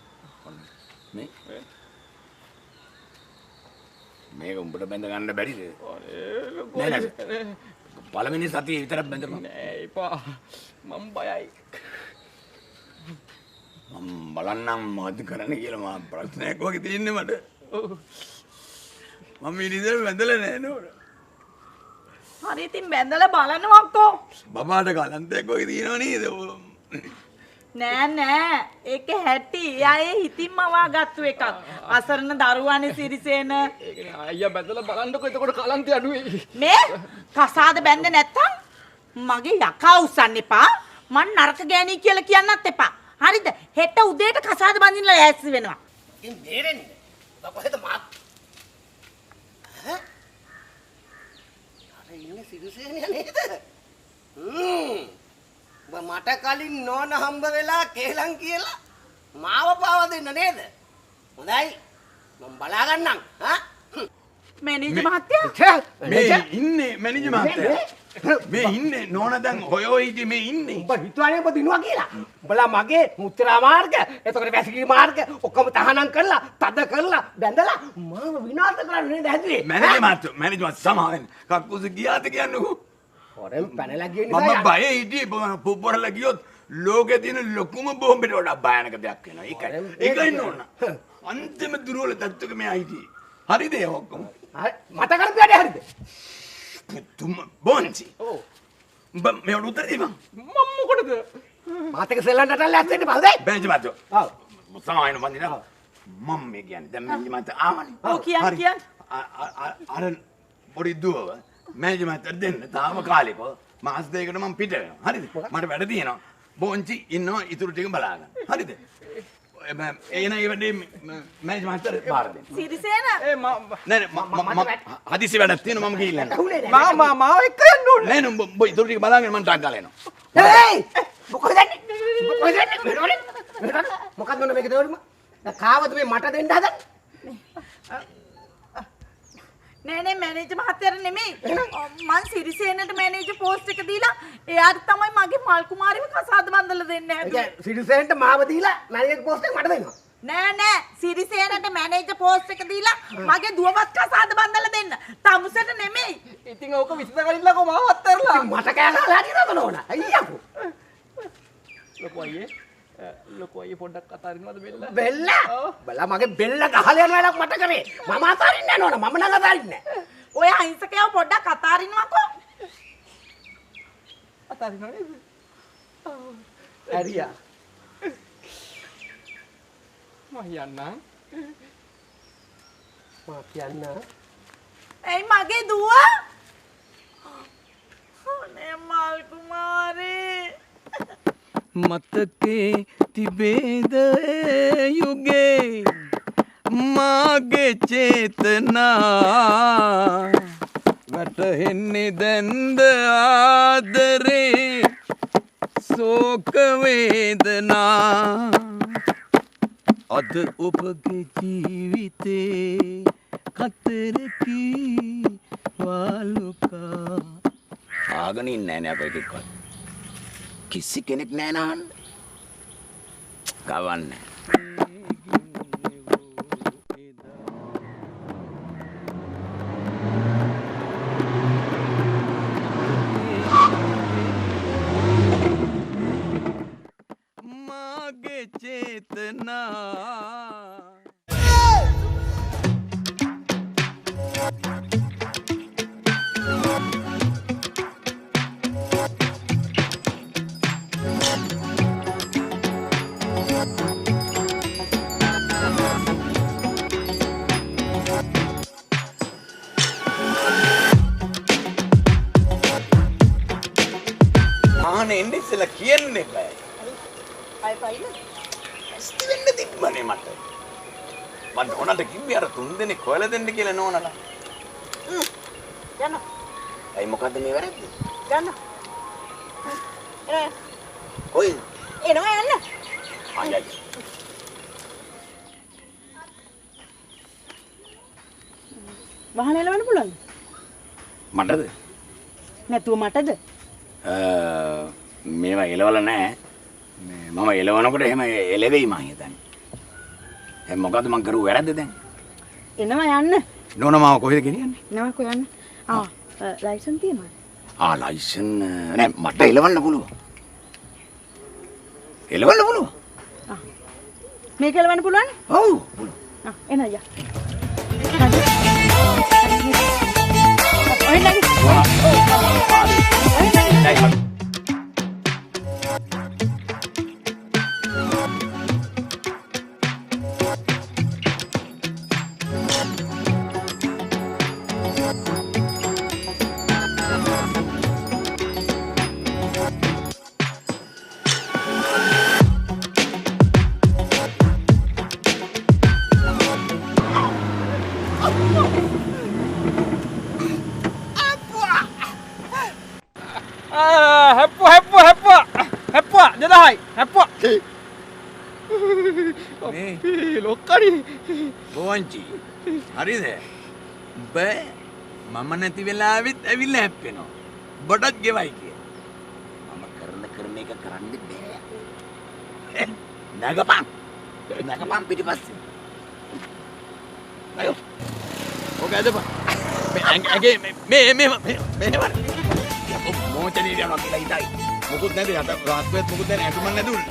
මේක උඹට බඳ ගන්න බැරිද? නෑ. පළවෙනි සතියේ විතරක් බඳපන්. නෑ එපා. මම බයයි. මම බලන්නම් මොකද කරන්න කියලා මම ප්‍රශ්නයක් වගේ තියෙන්නේ මට. මම ඉතින් බඳලා නෑ නෝනා. හරි ඉතින් බැඳලා බලනවක්කෝ. බබාට කලන්තයක් වගේ තියෙනව නේද? නෑ ඒක හැටි. එයා හිතින්ම වාගත්තු එකක්. අසරණ දරුවානේ සිරිසේන. ඒකනේ අයියා බැඳලා බලන්නකො එතකොට කලන්තය අඩු වෙයි. මේ කසාද බැඳ නැත්තම් මගේ යකා උස්සන්න එපා. මං නරක ගෑණී කියලා කියන්නත් එපා. හරිද? හෙට උදේට කසාද බඳින්න ලෑස්ති වෙනවා. ඉතින් බේරෙන්නේ. කොහෙද මාත්? ඉන්නේ සිරිසේනිය නේද? මට කලින් නෝන හම්බ වෙලා කේලම් කියලා මාව පාව දෙන්න නේද? හොඳයි. මම බලා ගන්නම්. මැනේජර් මහත්තයා මේ ඉන්නේ මැනේජර් මහත්තයා. මේ ඉන්නේ නෝන දැන් හොයෝ ඉති මේ ඉන්නේ. උඹ හිතුවානේ උඹ දිනුවා කියලා. උඹලා මගේ මුත්‍රා මාර්ග, එතකොට වැසිකිලි මාර්ග ඔක්කොම තහනම් කරලා, තද කරලා, බැඳලා මාව විනාශ කරන්න නේද හැදුවේ? මැනේජර් මහත්තයා සමාවෙන් කක්කුස ගියාද කියන්නකෝ. හොරෙන් පැනලා ගිය නිසා මම බය හිටියේ පුපුරලා ගියොත් ලෝකේ තියෙන ලොකුම බෝම්බෙට වඩා භයානක දෙයක් වෙනවා. ඒකයි නෝන. අන්තිම දුරවල තත්ත්වක මෙයා හිටියේ. හරිද ඒ ඔක්කොම? මට කරපු වැඩේ හරිද? පුතුම බොන්චි. ඔව්. උඹ මෙවට උත්තර දෙපන්. මම මොකටද? මාත් එක සෙල්ලම් නටන්න ඇත්තෙන්න බලද? බැංජි මහත්තයෝ. ඔව්. සමායන වන්දිනා. මම මේ කියන්නේ දැන් බැංජි මහත්තයා ආවනේ. ඔව් කියන්න. අර පොඩි දුවව මැනේජර් මහත්තයාට දෙන්න. තාම කාලෙක මාස දෙකකට මම පිට වෙනවා. හරිද? මට වැඩ තියෙනවා. බොන්චි ඉන්නවා ඉතුරු ටික බලාගන්න. හරිද? එන ඒ වැඩේ මැනේජර් මහත්තයාට බාර දෙන්න. සිරිසේන නෑ නෑ හදිසි වැඩක් තියෙනවා මම ගිහිල්ලා මාව එක්ක යන්න ඕනේ. නෑ නෑ උඹ ඉතුරු ටික බලාගෙන මම ටක් ගාලා එනවා. ඒයි! මොකද දන්නේ? මොකද දන්නේ? මොකක්ද මොන මේක දෙවලුම? කාවද මේ මට දෙන්න හදන්නේ? නෑ මැනේජර් මහත්තයාට නෙමෙයි. මං සිරිසේනට මැනේජර් පෝස්ට් එක දීලා එයාට තමයි මගේ මල් කුමාරිව කසාද බඳලා දෙන්න හැදුවේ. සිරිසෙන්ට මාව දීලා මැනේජර් පෝස්ට් එක මට දෙනවා. නෑ සිරිසේනට මැනේජර් පෝස්ට් එක දීලා මගේ දුවවත් කසාද බඳලා දෙන්න. තමුසෙට නෙමෙයි. ඉතින් ඕක විසඳගලින්නකෝ මාව අත්තරලා. මට කෑ ගහලා හරිනවද නෝන? අයියකෝ. ලොකු අයියේ පොඩ්ඩක් අතාරිනවද බෙල්ල? බෙල්ල? බලා මගේ බෙල්ල ගහලා යන වෙලාවක් මට කරේ. මම අතාරින්නේ නෑ නෝන. මම නම් අතාරින්නේ නෑ. ඔය අහිංසකයව පොඩ්ඩක් අතාරින්නකෝ. අතාරිනව නේද? ඇරියා. මම යන්නම්. මා කියන්න. එයි මගේ දුව. අනේ මල් කුමාරේ. මතකේ තිබේද යුගේ මාගේ චේතනා වැටහෙන්නේ දැන්ද ආදරේ සෝක වේදනා අද ඔබගේ ජීවිතේ කතරකි වාලුකා ආගෙන ඉන්නේ නැහැ නේ අපේ කික්කත්. කිසි කෙනෙක් නෑ නහන්න. ගවන්නේ. මාගේ චේතනා එන්නේ ඉස්සෙල්ලා කියන්නේ බෑ. අය පයිල. ඇස්ති වෙන්න තිබ්බනේ මට. මම නෝනට කිව්වේ අර 3 දෙනෙක් හොයලා දෙන්න කියලා නෝනලා. යන්න. ඇයි මොකද්ද මේ වැරද්ද? යන්න. එන. කොයි? එනවා යන්න. ආයයි. වහන එලවන්න පුළුවන්ද? මටද? නැතුව මටද? මේවා එලවලා නැහැ. මම එලවනකොට එහෙම එලෙවෙයි මං හිතන්නේ. එහෙනම් මොකද්ද මං කරුව වැරද්ද දැන්? එනවා යන්න. නෝනා මාව කොහෙද ගෙනියන්නේ? නම කොයන්න? ලයිසන් තියෙනවද? ලයිසන් නෑ මට එලවන්න පුළුවන්. එලවන්න පුළුවන්. මේක එලවන්න පුළුවන්? ඔව් පුළුවන්. එන අයියා. ඔය නැගි. හැප්පුවා ජනහයි හැප්පුවා මේ ලොක්කනි බොන්චි හරිද බෑ මම නැති වෙලාවෙත් ඇවිල්ලා හැප්පෙනවා බඩත් ගෙවයි කිය මම කරන එක කරන්න බෑ නගපන් පිටිපස්සේ අයෝ ඔක ඇදපන් ඇගේ මේ මොචනේ යනවා කියලා හිතයි මොකුත් නැද යට රාත්‍රියත් මොකුත් නැහැ ඇතුමන් නැදුනේ